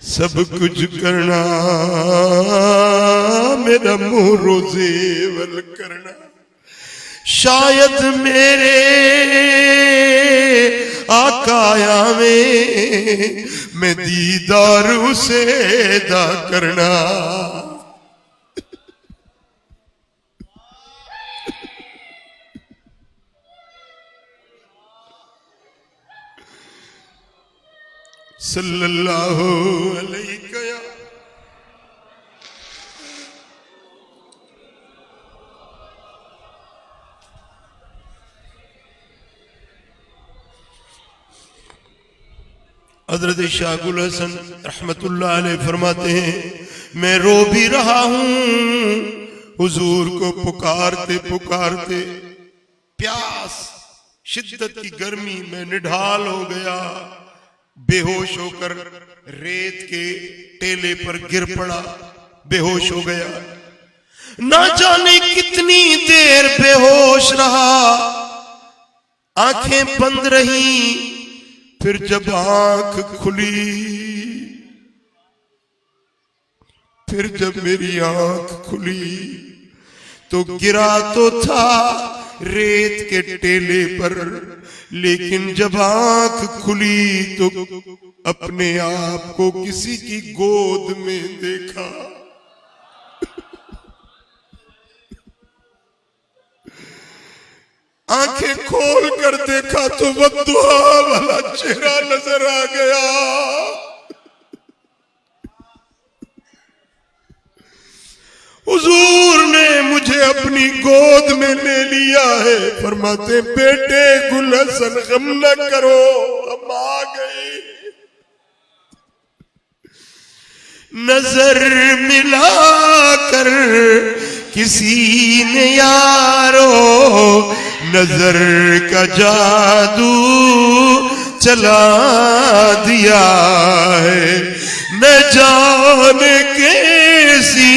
सब कुछ करना, मेरा मुंह रोजे वल करना। शायद मेरे आकाया में मैं दीदार उसे दा करना। सल्लल्लाहु अलैहि वसल्लम। हजरत शाह गुल हसन रहमतुल्लाह अलैह फरमाते हैं, मैं रो भी रहा हूं हुजूर को पुकारते पुकारते, प्यास शिद्दत की गर्मी में निढाल हो गया, बेहोश होकर रेत के टेले पर गिर पड़ा, बेहोश हो गया। ना जाने कितनी देर बेहोश रहा, आंखें बंद रहीं। फिर जब आंख खुली, फिर जब मेरी आंख खुली तो गिरा तो था रेत के टेले पर, लेकिन जब आंख खुली तो अपने आप को किसी की गोद में देखा। आंखें खोल कर देखा तो बद्दुआ वाला चेहरा नजर आ गया। हुजूर ने मुझे अपनी गोद में ले लिया है। फरमाते, बेटे गुल हसन गम न करो, हम आ गए। नजर मिलाकर किसी ने यारो नजर का जादू चला दिया है। न जाने कैसी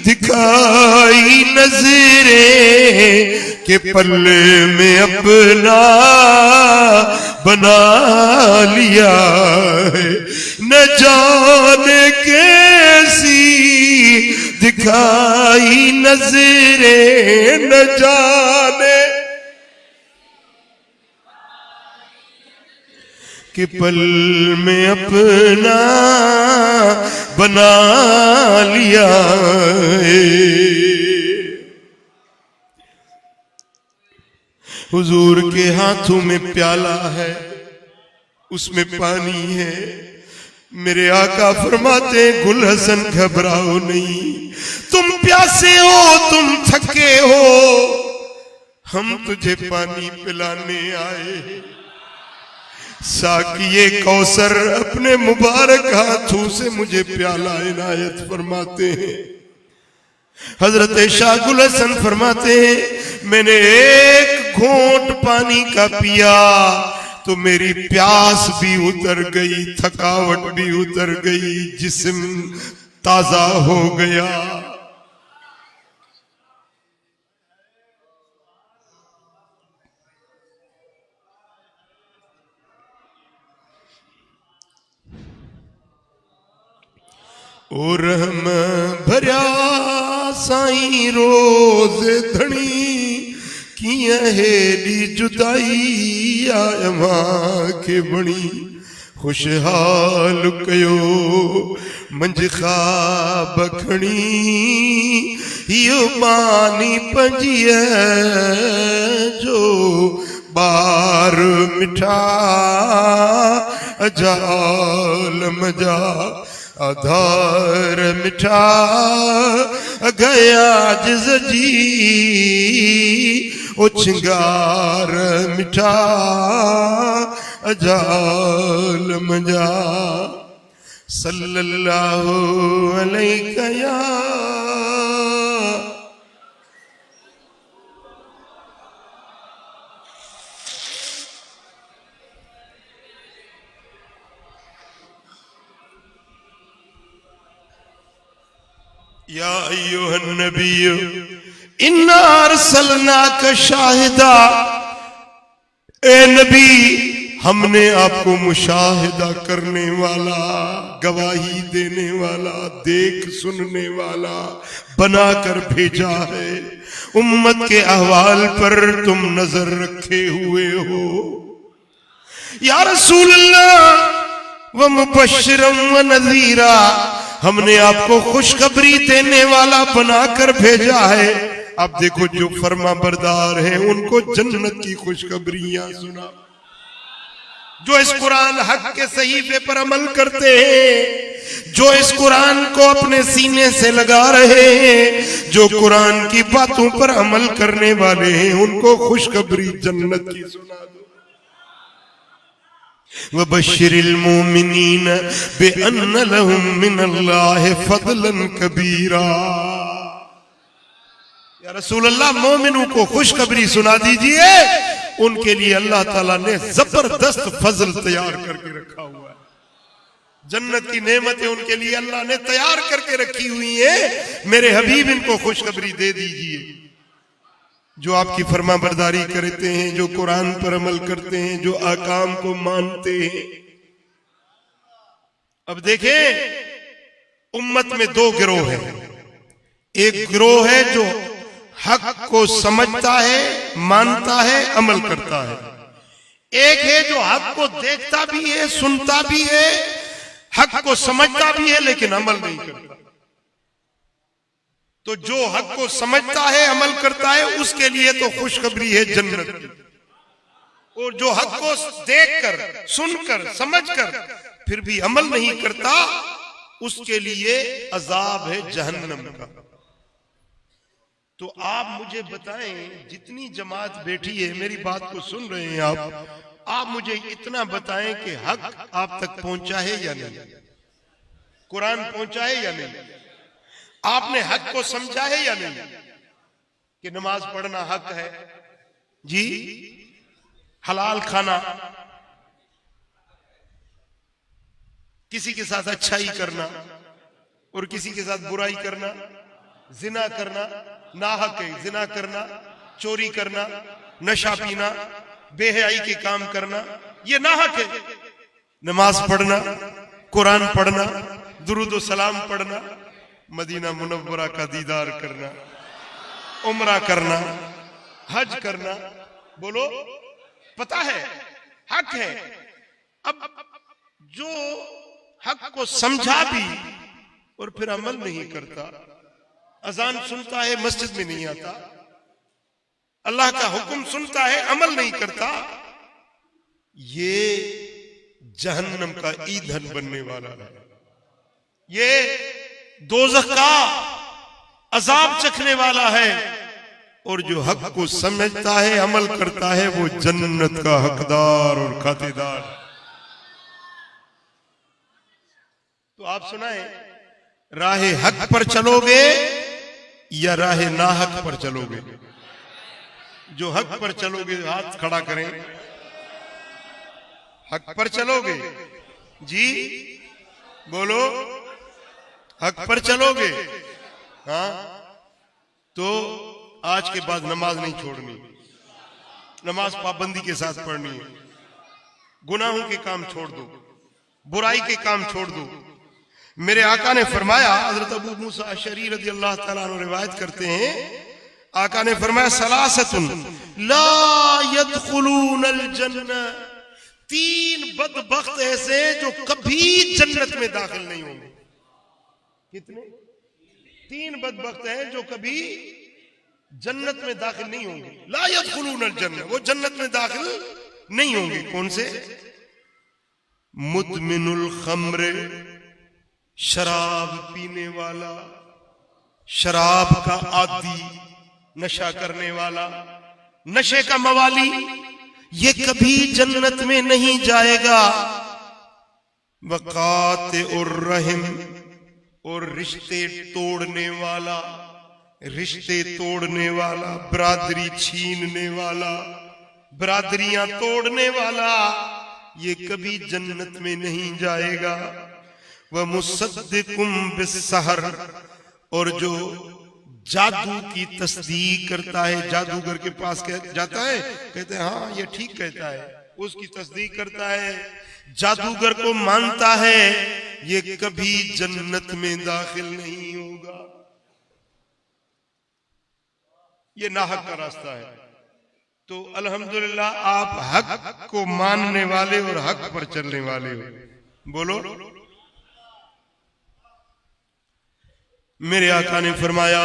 दिखाई नजरें के पल्ले में अपना बना लिया है। न जाने कैसी दिखाई नजरें, न जाने कि पल में अपना बना लिया है। हुजूर के हाथों में प्याला है, उसमें पानी है। मेरे आका फरमाते गुल हसन घबराओ नहीं, तुम प्यासे हो, तुम थके हो, हम तुझे पानी पिलाने आए। साकिए कौसर अपने मुबारक हाथों से मुझे प्याला इनायत फरमाते हैं। हजरत शाह गुल हसन फरमाते हैं मैंने एक घूंट पानी का पिया तो मेरी प्यास भी उतर गई, थकावट भी उतर गई, जिस्म ताजा हो गया। ओ रहम भरिया साईं रोज धनी किया हेली जुदाई आयमा के बणी, खुशहाल कयो मंज ख्वाब खणी, यो पानी पंजिए जो बार मिठा अजाल मजा आधार मिठा गया जिस जी, ओ चिंगार मिठा अजाल मजा। सल्लल्लाहु अलैहि या या अय्युहन नबी इन्ना अरसलनाका शाहिदा, ए नबी हमने आपको मुशाहिदा करने वाला, गवाही देने वाला, देख सुनने वाला बनाकर भेजा है। उम्मत के अहवाल पर तुम नजर रखे हुए हो। या रसूल अल्लाह व मुबश्शिरम व नज़ीरा, हमने आपको खुशखबरी देने वाला बनाकर भेजा है। अब देखो जो फर्मा बरदार है उनको जन्नत की खुशखबरियां सुना। जो इस कुरान हक के सहीफे पर अमल करते हैं, जो इस कुरान को अपने सीने से लगा रहे हैं, जो कुरान की बातों पर अमल करने वाले हैं, उनको खुशखबरी जन्नत की सुना दो। वबश्शिरिल मोमिनीन बिअन्न लहुम मिनल्लाहि फज़लन कबीरा। या रसूल अल्लाह मोमिनों को खुशखबरी सुना दीजिए, उनके लिए अल्लाह ताला ने जबरदस्त फजल तैयार करके रखा हुआ है। जन्नत की नेमतें उनके लिए अल्लाह ने तैयार करके रखी हुई है। मेरे हबीब इनको खुशखबरी दे दीजिए। जो आपकी फरमा बरदारी करते हैं, जो कुरान पर अमल करते हैं, जो आकाम को मानते हैं। अब देखें उम्मत में दो गिरोह हैं। एक गिरोह है जो हक को समझता है, मानता है, अमल करता है। एक है जो हक को देखता भी है, सुनता भी है, हक को समझता भी है, लेकिन अमल नहीं करता। तो जो हक को समझता है, अमल करता है, उसके लिए तो खुशखबरी है जन्नत की। और जो हक को देखकर, सुनकर, समझकर फिर भी अमल नहीं करता, उसके लिए अजाब है जहन्नम का। तो आप मुझे बताएं, जितनी जमात बैठी है, मेरी बात को सुन रहे हैं आप मुझे इतना बताएं कि हक आप तक पहुंचा है या नहीं, कुरान पहुंचा है या नहीं, आपने हक को समझा है या नहीं कि नमाज पढ़ना हक है जी, हलाल खाना, किसी के साथ अच्छाई करना और किसी के साथ बुराई करना, जिना करना नाहक है, जिना करना, चोरी करना, नशा पीना, बेहयाई के काम करना, ये नाहक है। नमाज पढ़ना, कुरान पढ़ना, दुरूद व सलाम पढ़ना, मदीना मुनव्वरा का दीदार करना, उम्रा करना, हज करना, बोलो पता है हक है। अब जो हक को समझा भी और फिर अमल नहीं करता, अजान सुनता है, मस्जिद में नहीं आता, अल्लाह का हुक्म सुनता है, अमल नहीं करता, ये जहन्नम का ईंधन बनने वाला है। ये दोज़ख का अजाब चखने वाला है। और जो हक को समझता है, अमल करता है, वो जन्नत का हकदार और खातेदार। तो आप सुनाए, राहे हक पर चलोगे या राहे नाहक पर चलोगे? जो हक पर चलोगे हाथ खड़ा करें। हक पर चलोगे जी, बोलो, हक पर चलोगे? हाँ, तो आज के बाद नमाज नहीं छोड़नी, नमाज पाबंदी के साथ पढ़नी है। गुनाहों के काम छोड़ दो, बुराई के काम छोड़ दो। मेरे आका ने फरमाया, हजरत अबू मूसा अशअरी रज़ी अल्लाह ताला अन्हु रिवायत करते हैं, आका ने फरमाया सलासतुन ला यदखुलूनल जन्नह, तीन बदबख्त ऐसे जो कभी जन्नत में दाखिल नहीं होंगे। कितने? तीन बदबख्त हैं जो कभी जन्नत में दाखिल नहीं होंगे। ला यदखुलूनल जन्नह, वो जन्नत में दाखिल नहीं होंगे। कौन से? मुदमिनुल खम्र, शराब पीने वाला, शराब का आदी, नशा करने वाला, नशे का मवाली, ये कभी जन्नत में नहीं जाएगा। वक़ाते और रहम, और रिश्ते तोड़ने वाला, रिश्ते तोड़ने वाला, बरादरी छीनने वाला, बरादरियां तोड़ने वाला, ये कभी जन्नत में नहीं जाएगा। वह मुसद्दिकुम बिस्सहर, और जो जादू की तस्दीक करता है, जादूगर के पास जाता है, कहते हैं हाँ ये ठीक कहता है, उसकी तस्दीक करता है, जादूगर को मानता है, ये कभी जन्नत में दाखिल नहीं होगा। ये नाहक का रास्ता है। तो अल्हम्दुलिल्लाह आप हक को मानने वाले और हक पर चलने वाले हो। बोलो। मेरे आका ने फरमाया,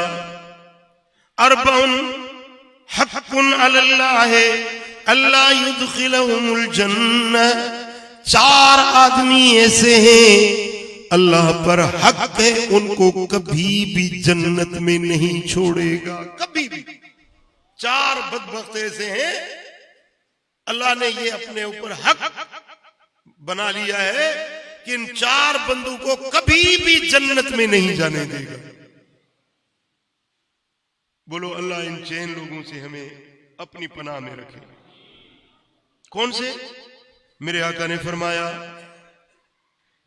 अरबउन हक्कुन अलल्लाह अल्ला युदखिलहुमुल जन्नह, चार आदमी ऐसे हैं अल्लाह पर हक है, उनको कभी भी जन्नत में नहीं छोड़ेगा, कभी भी। चार बदबख्त ऐसे हैं अल्लाह ने ये अपने ऊपर हक बना लिया है कि इन चार बंदों को कभी भी जन्नत में नहीं जाने देगा। बोलो अल्लाह इन चैन लोगों से हमें अपनी पनाह में रखे। कौन से? मेरे आका ने फरमाया,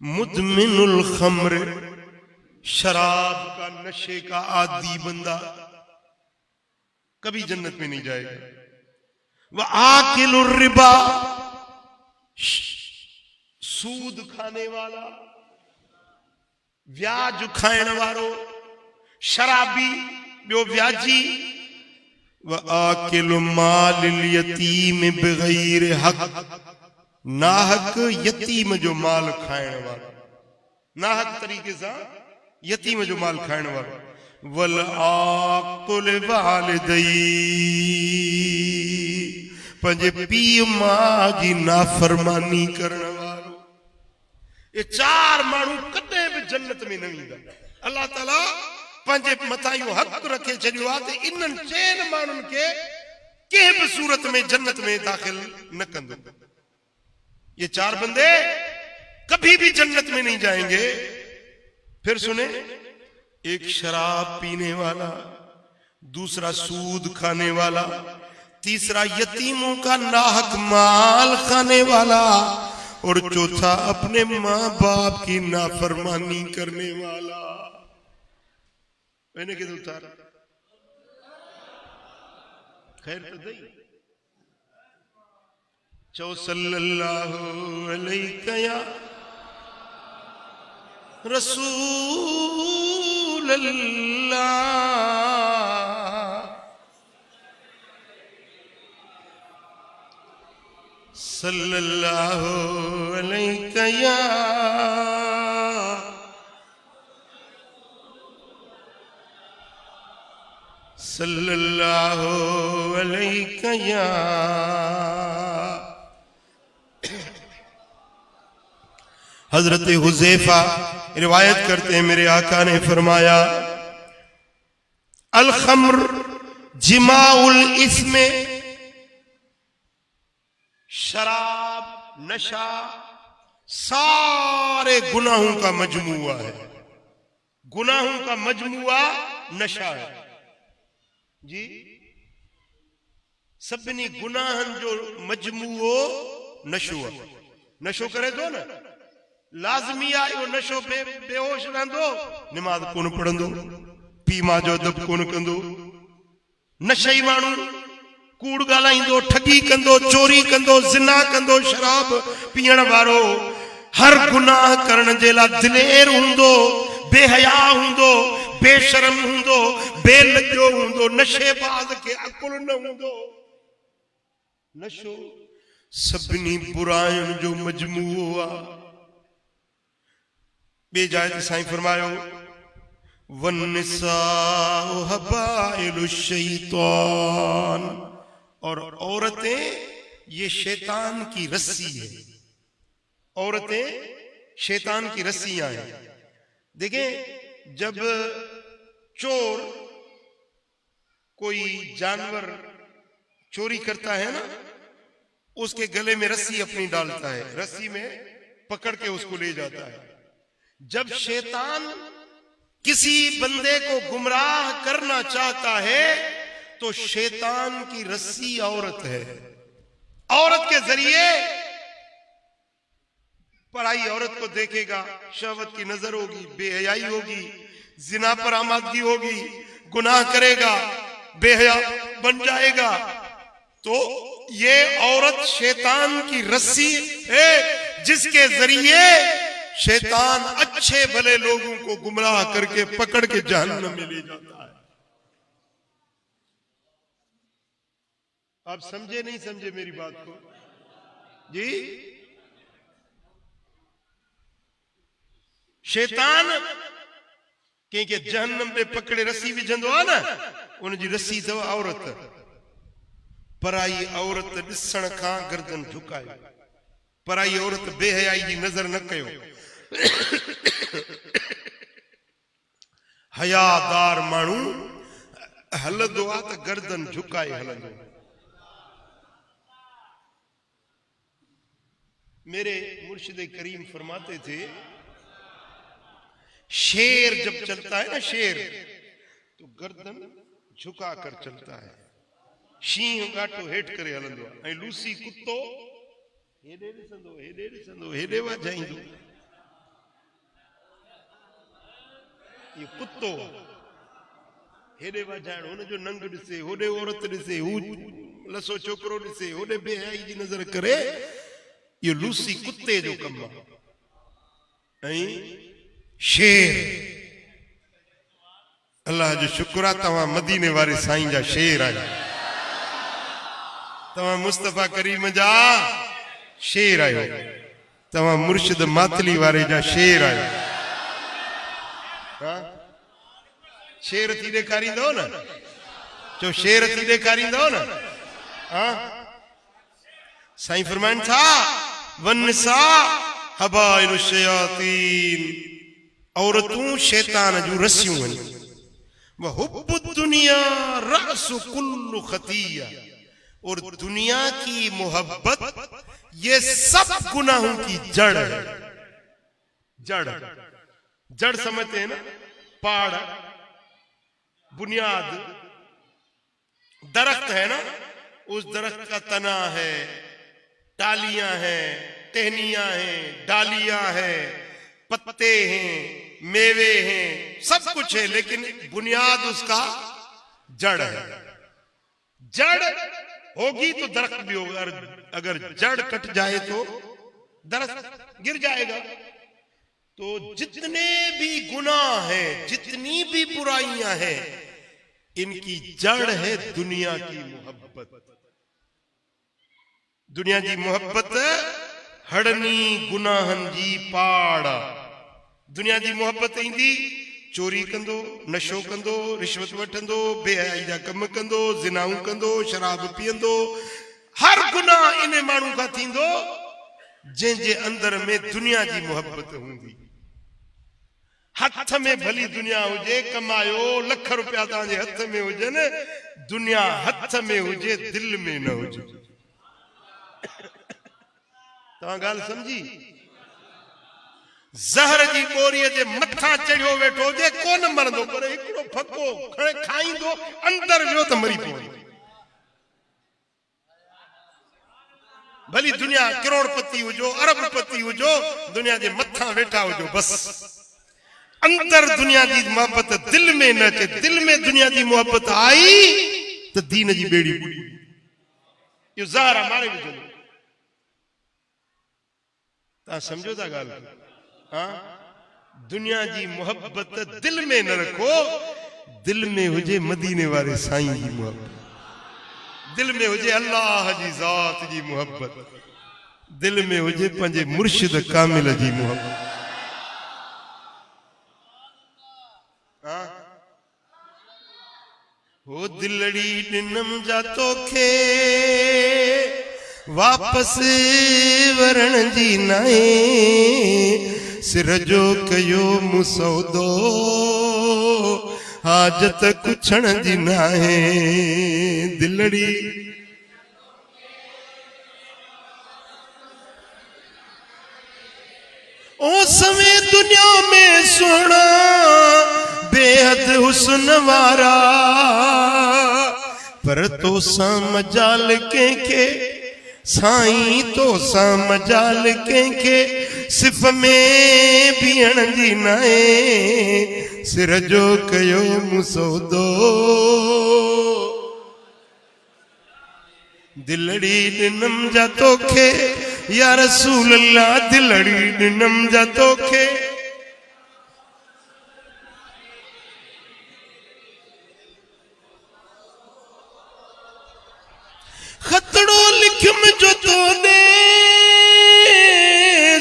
मुदमिनुल खम्र, शराब का, नशे का आदी बंदा कभी जन्नत में नहीं जाएगा। वह आकिलुर रिबा, सूद खाने वाला, व्याज खाने वालो, शराबी, जो व्याजी। वह आकिलु मालिल यतीम बिगैर हक, नाहक यतीम जो माल खाने वाला, नाहक तरीके से यतीम जो माल खाने वाला। वल आकुल वालिदै, पंजे पीउ मां जी नाफरमानी करने वालो। ये चार मानू कदे भी जन्नत में न वेंदा। अल्लाह ताला पंजे मथां हक रखे छॾियो आहे त इन्हनि चइनि माण्हुनि खे कंहिं बि सूरत में जन्नत में दाखिल न कंदो। ये चार बंदे कभी भी जन्नत में नहीं जाएंगे। फिर सुने, एक शराब पीने वाला, दूसरा सूद खाने वाला, तीसरा यतीमों का नाहक माल खाने वाला, और चौथा अपने माँ बाप की नाफरमानी करने वाला। मैंने किधर उतारा? खैर तो दई चौ सल्लल्लाहु अलैहि या रसूल अल्लाह, सल्लल्लाहु अलैहि या सल्लल्लाहु अलैहि या हजरत हुज़ैफा रिवायत करते हैं, मेरे आका ने फरमाया, अल खम्र जिमाउल इस्मे, शराब नशा सारे गुनाहों का मजमुआ है। गुनाहों का मजमुआ नशा है जी। सभिनी गुनाहन जो मजमुओ नशो आहे। नशो करे तो ना लाज़मी आहे इहो नशो, बेहोश रहंदो, निमाज़ कोन पढ़ंदो, पी मां जो अदब कोन कंदो, नशई माण्हू कूड़ ॻाल्हाईंदो, ठगी कंदो, चोरी कंदो, ज़िना कंदो, शराब पीअण वारो, हर गुनाह करण जे लाइ दिलेर हूंदो, बेहया हूंदो, बेशरम हूंदो, बेलजो हूंदो, नशेबाज़ खे अकुल न हूंदो। नशो सभिनी बुराइयुनि जो मजमूओ आहे। बे जाए ते साईं फरमायो, वन्निसाउ हबाइलु शैतान, और औरतें ये शैतान की रस्सी है। औरतें शैतान की रस्सियां हैं। देखें, जब चोर कोई जानवर चोरी करता है ना, उसके गले में रस्सी अपनी डालता है, रस्सी में पकड़ के उसको ले जाता है। जब शैतान किसी बंदे को गुमराह करना चाहता है तो शैतान की रस्सी औरत है। औरत के जरिए पराई औरत को देखेगा, शहवत की नजर होगी, बेहयाई होगी, जिना पर आमादगी होगी, गुनाह करेगा, बेहया बन जाएगा। तो ये औरत शैतान की रस्सी है जिसके जरिए शैतान अच्छे भले लोगों को गुमराह करके पकड़ के जहन्नम में ले जाता है। आप समझे नहीं समझे मेरी बात को जी? शैतान कंहिंखे जहन्नम में पकड़े रस्सी विझंदो आहे न, उनजी रस्सी अथव औरत। पराई औरत ॾिसण खां गर्दन झुकायो, पराई औरत बेहयाई जी नज़र न कयो। हयादार माण्हू हलंदो आहे त गर्दन झुकाए हलंदो। मेरे मुर्शिद करीम फरमाते थे, शेर जब चलता है ना, शेर तो गर्दन झुका कर चलता है, शींह गाटो हेठ करे हलंदो आहे। ऐं लूसी कुत्तो हेॾे ॾिसंदो, हेॾे ॾिसंदो, हेॾे वाजाईंदो। ये कुत्तो हेॾे वाजाइण, हुनजो नंग ॾिसे, होॾे औरत ॾिसे, हू लसो छोकिरो ॾिसे, होॾे बेहयाई जी नज़र करे, इहो लूसी कुत्ते जो कमु आहे। ऐं शेर, अल्लाह जो शुक्र आहे तव्हां मदीने वारे साईं जा शेर आहियो, तव्हां मुस्तफ़ा करीम जा शेर आहियो, तव्हां मुर्शिद मातली वारे जा शेर आहियो। शेर थी ॾेखारींदो न, चो शेर थी ॾेखारींदो न। साईं फरमाइनि था, वन्निसा हबाइलु शयातीन, औरतूं शैतान जूं रस्सियूं आहिनि। वहुब्बु दुनिया रअसु कुल्लु खतिया, और दुनिया की मोहब्बत ये सब गुनाहों की जड़ है। जड़, जड़ समझते हैं ना, पहाड़, बुनियाद, दरख्त है ना, उस दरख्त का तना है, डालियां हैं, टहनियां हैं, डालियां हैं, पत्ते हैं, मेवे हैं, सब कुछ है, लेकिन बुनियाद उसका जड़ है। जड़ होगी तो दरख्त भी होगा, अगर जड़ कट जाए तो दरख्त गिर जाएगा। तो जितने भी गुनाह हैं, जितनी भी बुराइयां हैं, इनकी जड़ है दुनिया की मोहब्बत। दुनिया जी मोहब्बत हड़नी गुनाहन जी पाड़। दुनिया जी मोहब्बत ईंदी, चोरी कंदो, नशो कंदो, रिश्वत वठंदो, बेहयाई जा कम कंदो, ज़िनाऊं कंदो, शराब पीअंदो, हर गुनाह इन माण्हू खां थींदो। जंहिंजे अंदर में दुनिया जी मोहब्बत हूंदी। हथ में भली दुनिया हुजे, कमायो लख रुपया तव्हांजे हथ में हुजनि, दुनिया हथ में हुजे दिल में न हुजे। तव्हां ॻाल्हि सम्झी? ज़हर जी ॿोरीअ जे मथां चढ़ियो वेठो हुजे कोन मरंदो, पर हिकिड़ो फको खणे खाईंदो, अंदर वियो त मरी पवंदो। भली दुनिया करोड़पति हुजो, अरबपति हुजो, दुनिया जे मथां वेठा हुजो, बस अंदर दुनिया जी मोहब्बत दिल में न अचे। दिल में दुनिया जी मोहब्बत आई तो दीन जी बेड़ी बुड़ी। इहो ज़हर मारे विझो। तव्हां सम्झो था ॻाल्हि? हाँ, दुनिया जी मोहब्बत दिल में न रखो। दिल में हुजे मदीने वारे साईं जी मोहब्बत, दिल में हुजे अल्लाह जी ज़ात जी मोहब्बत, दिल में हुजे पंहिंजे मुर्शिद कामिल जी मोहब्बत। हो दिलड़ी ॾिनम जा तोखे वापस वरण जी नाहे, सिर जो कयो मुसौदो हाजत कुछण जी नाहे। दिलड़ी ओ समय दुनिया में सोना बेहद हुस्न वारा, पर तो सा मजाल कंहिंखे साईं, तो सा मजाल कंहिंखे सिफ़ में बीहण जी नाहे, सिर जो कयो मुसौदो दिलड़ी ॾिनम जा तोखे या रसूल अल्लाह, दिलड़ी ॾिनम जा तोखे। खतड़ो लिखम जो तो दे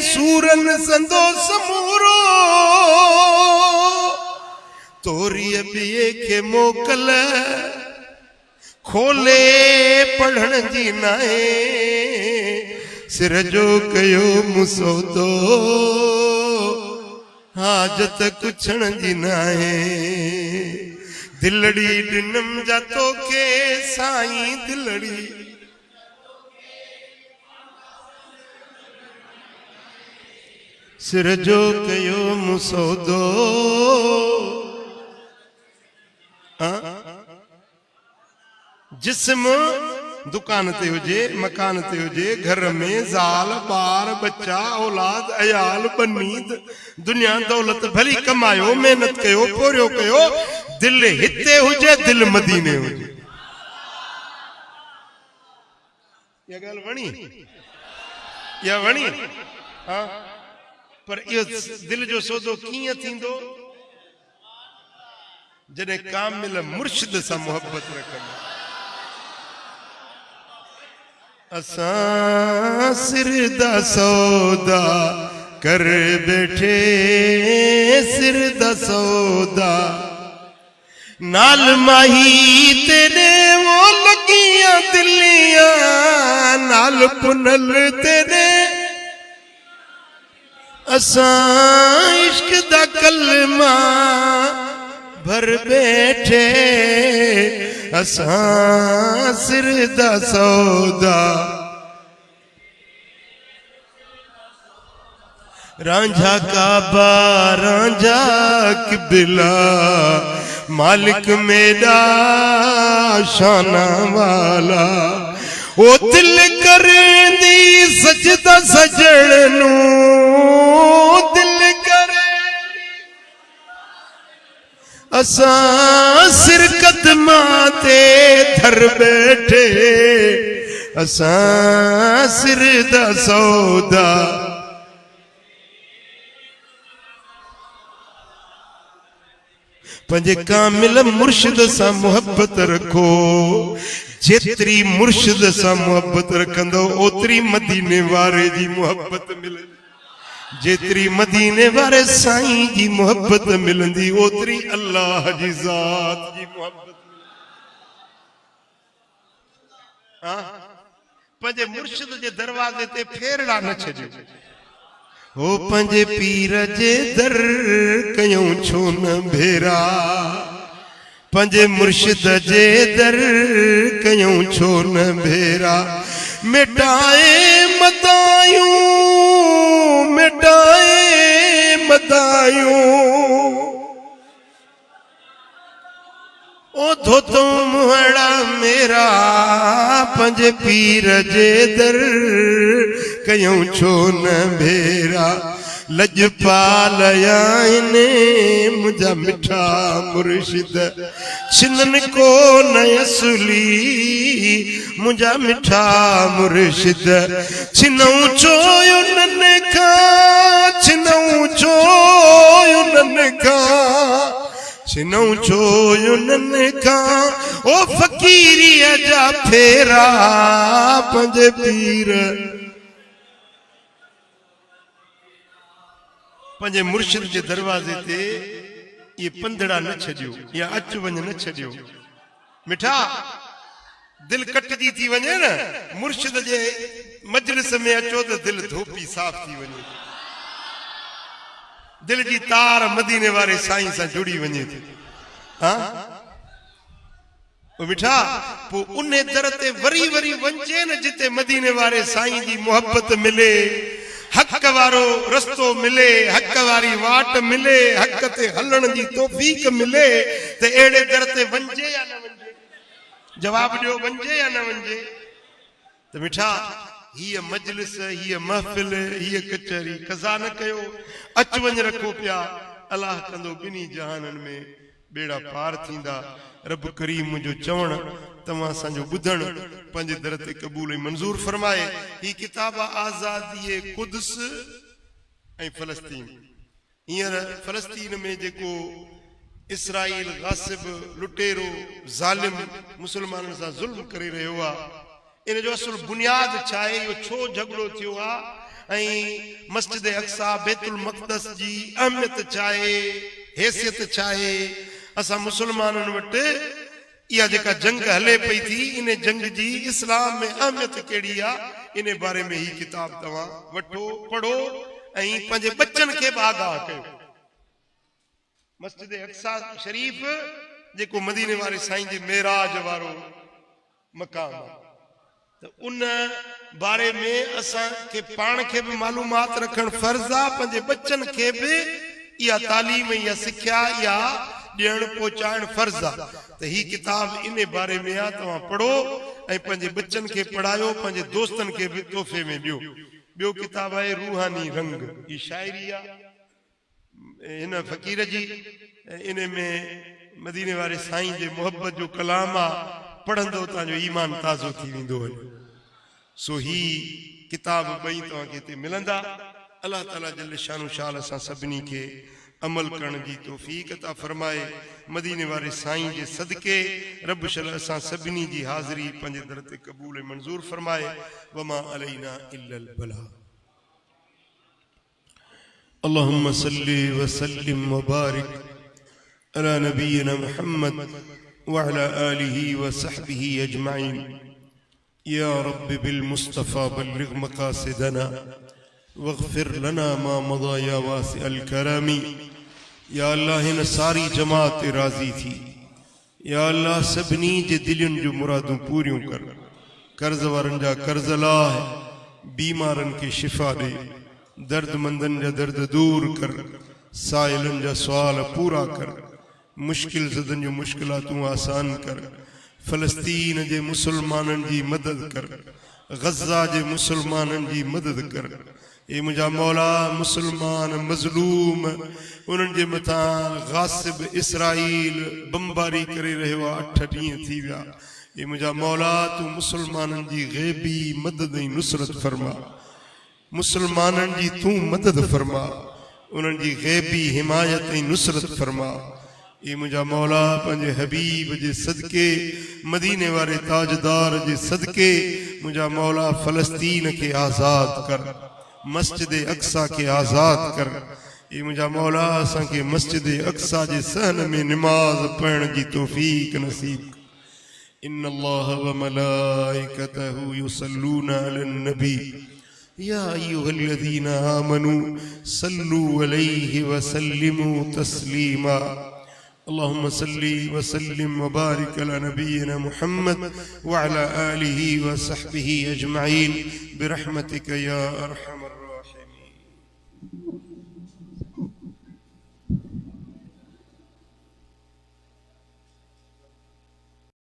सूरन संदो समूरो, तोरी अबिए के मोकल खोले पढ़ण जी नाहे, सिर जो कयो मुसौदो हाजत कुछण जी नाहे। दिलड़ी ॾिनम जा तोखे साईं, दिलड़ी सिर जो कयो मुसौदो। जिस्म दुकान ते हुजे, मकान ते हुजे, घर में ज़ाल बार बच्चा औलाद अयाल बनी दुनिया दौलत भली कमायो, मेहनत कयो, पोरियो कयो, दिल हिते हुजे, दिल मदीने हुजे। या ॻाल्हि वणी? या वणी? हाँ, पर इहो दिल जो सौदो कीअं थींदो? जॾहिं कामिल मुर्शिद सां मोहब्बत रखंदा। असां सिर दा सौदा कर बैठे, सिर दा सौदा नाल माही तेरे वो लगियां दिलियां, नाल पुनल तेरे असां इश्क दा कलमा भर बैठे, असां सिर दा सौदा। रांझा काबा रांझा किबला, मालिक मेरा शाना वाला, ओ दिल करेंदी सजदा सजण नू, दिल करेंदी असां सिर कदमां ते धर बैठे, असां सिर दा सौदा। पंहिंजे कामिल मुर्शिद सां मोहब्बत रखो। जेतरी मुर्शिद सां मोहब्बत रखंदो ओतरी मदीने वारे जी मोहब्बत मिलंदी। जेतरी मदीने वारे साईं जी मोहब्बत मिलंदी ओतरी अल्लाह जी ज़ात जी मोहब्बत। पंहिंजे मुर्शिद जे दरवाज़े ते फेरड़ा न छॾियो। हो पंहिंजे पीर जे दर कयूं छो न भेरा, पंहिंजे मुर्शिद जे दर कयूं छो न भेरा। मिटाए मदायूं, मिटाए मदायूं, ओ धोतो मुहड़ा मेरा, पंहिंजे पीर जे दर कयूं छो न भेरा। लजपाल आहिनि मुंहिंजा मिठा मुर्शिद, छिनन को न असुली मुंहिंजा मिठा मुर्शिद। छिनऊं छो उन्हनि खां, छिनऊं छो उन्हनि खां, छिनऊं छो उन्हनि खां ओ फ़क़ीरीअ जा फेरा। पंहिंजे पीर पंहिंजे मुर्शिद जे दरवाज़े ते ये पंधड़ा न छॾियो, या अच वञ न छॾियो। मिठा दिल कटजी थी वञे न, मुर्शिद जे मजलिस में अचो त दिल धोपी साफ़ थी वञे, दिल जी तार मदीने वारे साईं सां जुड़ी वञे थी। हाँ मिठा पो उन दर ते वरी वरी वञे न जिते मदीने वारे साईं जी मोहब्बत मिले, हक वारो रस्तो मिले, हक वारी वाट मिले, हक ते हलण जी तौफीक मिले, ते एड़े दर ते वञे या न वञे? जवाब ॾियो, वञे या न वञे? त मिठा हीअ मजलिस, हीअ महफ़िल, हीअ कचहरी कज़ा न कयो, अच वञ रखो पिया। अलाह कंदो ॿिन्ही जहाननि में बेड़ा पार थींदा। रब करीम मुंहिंजो चवण तव्हां असांजो ॿुधण पंहिंजे दर ते क़बूल ऐं मंज़ूर फरमाए। ही किताब आज़ादी कुद्स ऐं फ़लस्तीन। हींअर फ़लस्तीन में जेको इसराइल गासिब, लुटेरो, ज़ालिम मुस्लमाननि सां ज़ुल्म करे रहियो आहे, इन जो असुल बुनियाद छा आहे, इहो छो झगड़ो थियो आहे, ऐं मस्जिद अक्सा बैतुल मक़दस जी अहमियत छा आहे, हैसियत छा आहे। असां मुस्लमाननि वटि इहा जेका जंग हले पई थी, इन जंग जी इस्लाम में अहमियत कहिड़ी आहे, इन बारे में ही किताब तव्हां वठो, पढ़ो ऐं पंहिंजे बच्चनि खे बि आगाह कयो। मस्जिद अक्सा शरीफ़ जेको मदीने वारे साईं जे मेराज वारो मकाम आहे, त उन बारे में असांखे पाण खे बि मालूमात रखणु फर्ज़ आहे, पंहिंजे बच्चनि खे बि इहा तालीम, इहा सिख्या, इहा ॾियणु पहुचाइणु फर्ज़ आहे। त ही किताब इन बारे में आहे, तव्हां पढ़ो ऐं पंहिंजे बच्चनि खे पढ़ायो, पंहिंजे दोस्तनि खे बि तोहफ़े में ॾियो। ॿियो किताब आहे रूहानी रंग, ही शाइरी आहे हिन फ़क़ीर जी, इन में मदीने वारे साईं जे मोहब्बत जो कलाम आहे, पढ़ंदो तव्हांजो ईमान ताज़ो थी वेंदो आहे। सो ही किताब ॿई तव्हांखे हिते मिलंदा। अलाह ताला जल शानो शाल असां सभिनी खे अमल करण जी तौफ़ीक़ अता फरमाए। मदीने वारे साईं जे सदके रब शल असां सभिनी जी हाज़िरी पंहिंजे दर ते क़बूल ऐं मंज़ूर फरमाए। वमा अलैना इल्लल बलाग। अल्लाहुम्मा सल्लि व सल्लिम व बारिक अला नबीना मुहम्मद व अला आलिहि व सहबिहि अजमाइन। या रब बिल मुस्तफ़ा बल्लिग मक़ासिदना वग़फ़िर लना मा मदा या वासिअल करमी। या अल्लाह हिन सारी जमात ते राज़ी थी। या अल्लाह सभिनी जे दिलनि जो मुरादूं पूरियूं कर। कर्ज़ वारनि जा कर्ज़ लाह, बीमारनि खे शिफ़ा ॾे, दर्दमंदनि जा दर्द दूर कर, साइलनि जा सुवाल पूरा कर, मुश्किल ज़दनि जो मुश्किलातूं आसान कर। फ़लस्तीन जे मुसलमाननि जी मदद कर, गज़ा जे मुसलमाननि जी मदद कर। ए मुंहिंजा मौला, मुसलमान मज़लूम, उन्हनि जे मथां गासिब इसराइल बमबारी करे रहियो आहे, 8 ॾींहं थी विया। ए मुंहिंजा मौला, तूं मुसलमाननि जी ग़ैबी मदद ऐं नुसरत फरमा। मुसलमाननि जी तूं मदद फरमा, उन्हनि जी ग़ैबी हिमायत ऐं नुसरत फरमा। ए मुंहिंजा मौला, पंहिंजे हबीब जे सदके, मदीने वारे ताजदार जे सदके, मुंहिंजा मौला फ़लस्तीन खे आज़ाद कर, मस्जिद अक्सा के आज़ाद कर। ये मुझा मौला असांखे मस्जिद अक्सा जे सहन में निमाज पढ़ण जी तौफ़ीक नसीब। इन्नल्लाह व मलाइकतहु युसल्लूना अलन नबी या अय्युहल्लज़ीना आमनू सल्लू अलैहि व सल्लिमू तस्लीमा। अल्लाहुम्मा सल्ली व सल्लिम व बारिक अला नबिय्यिना मुहम्मद व अला आलिहि व सहबिहि अजमईन बिरहमतिका या अरहम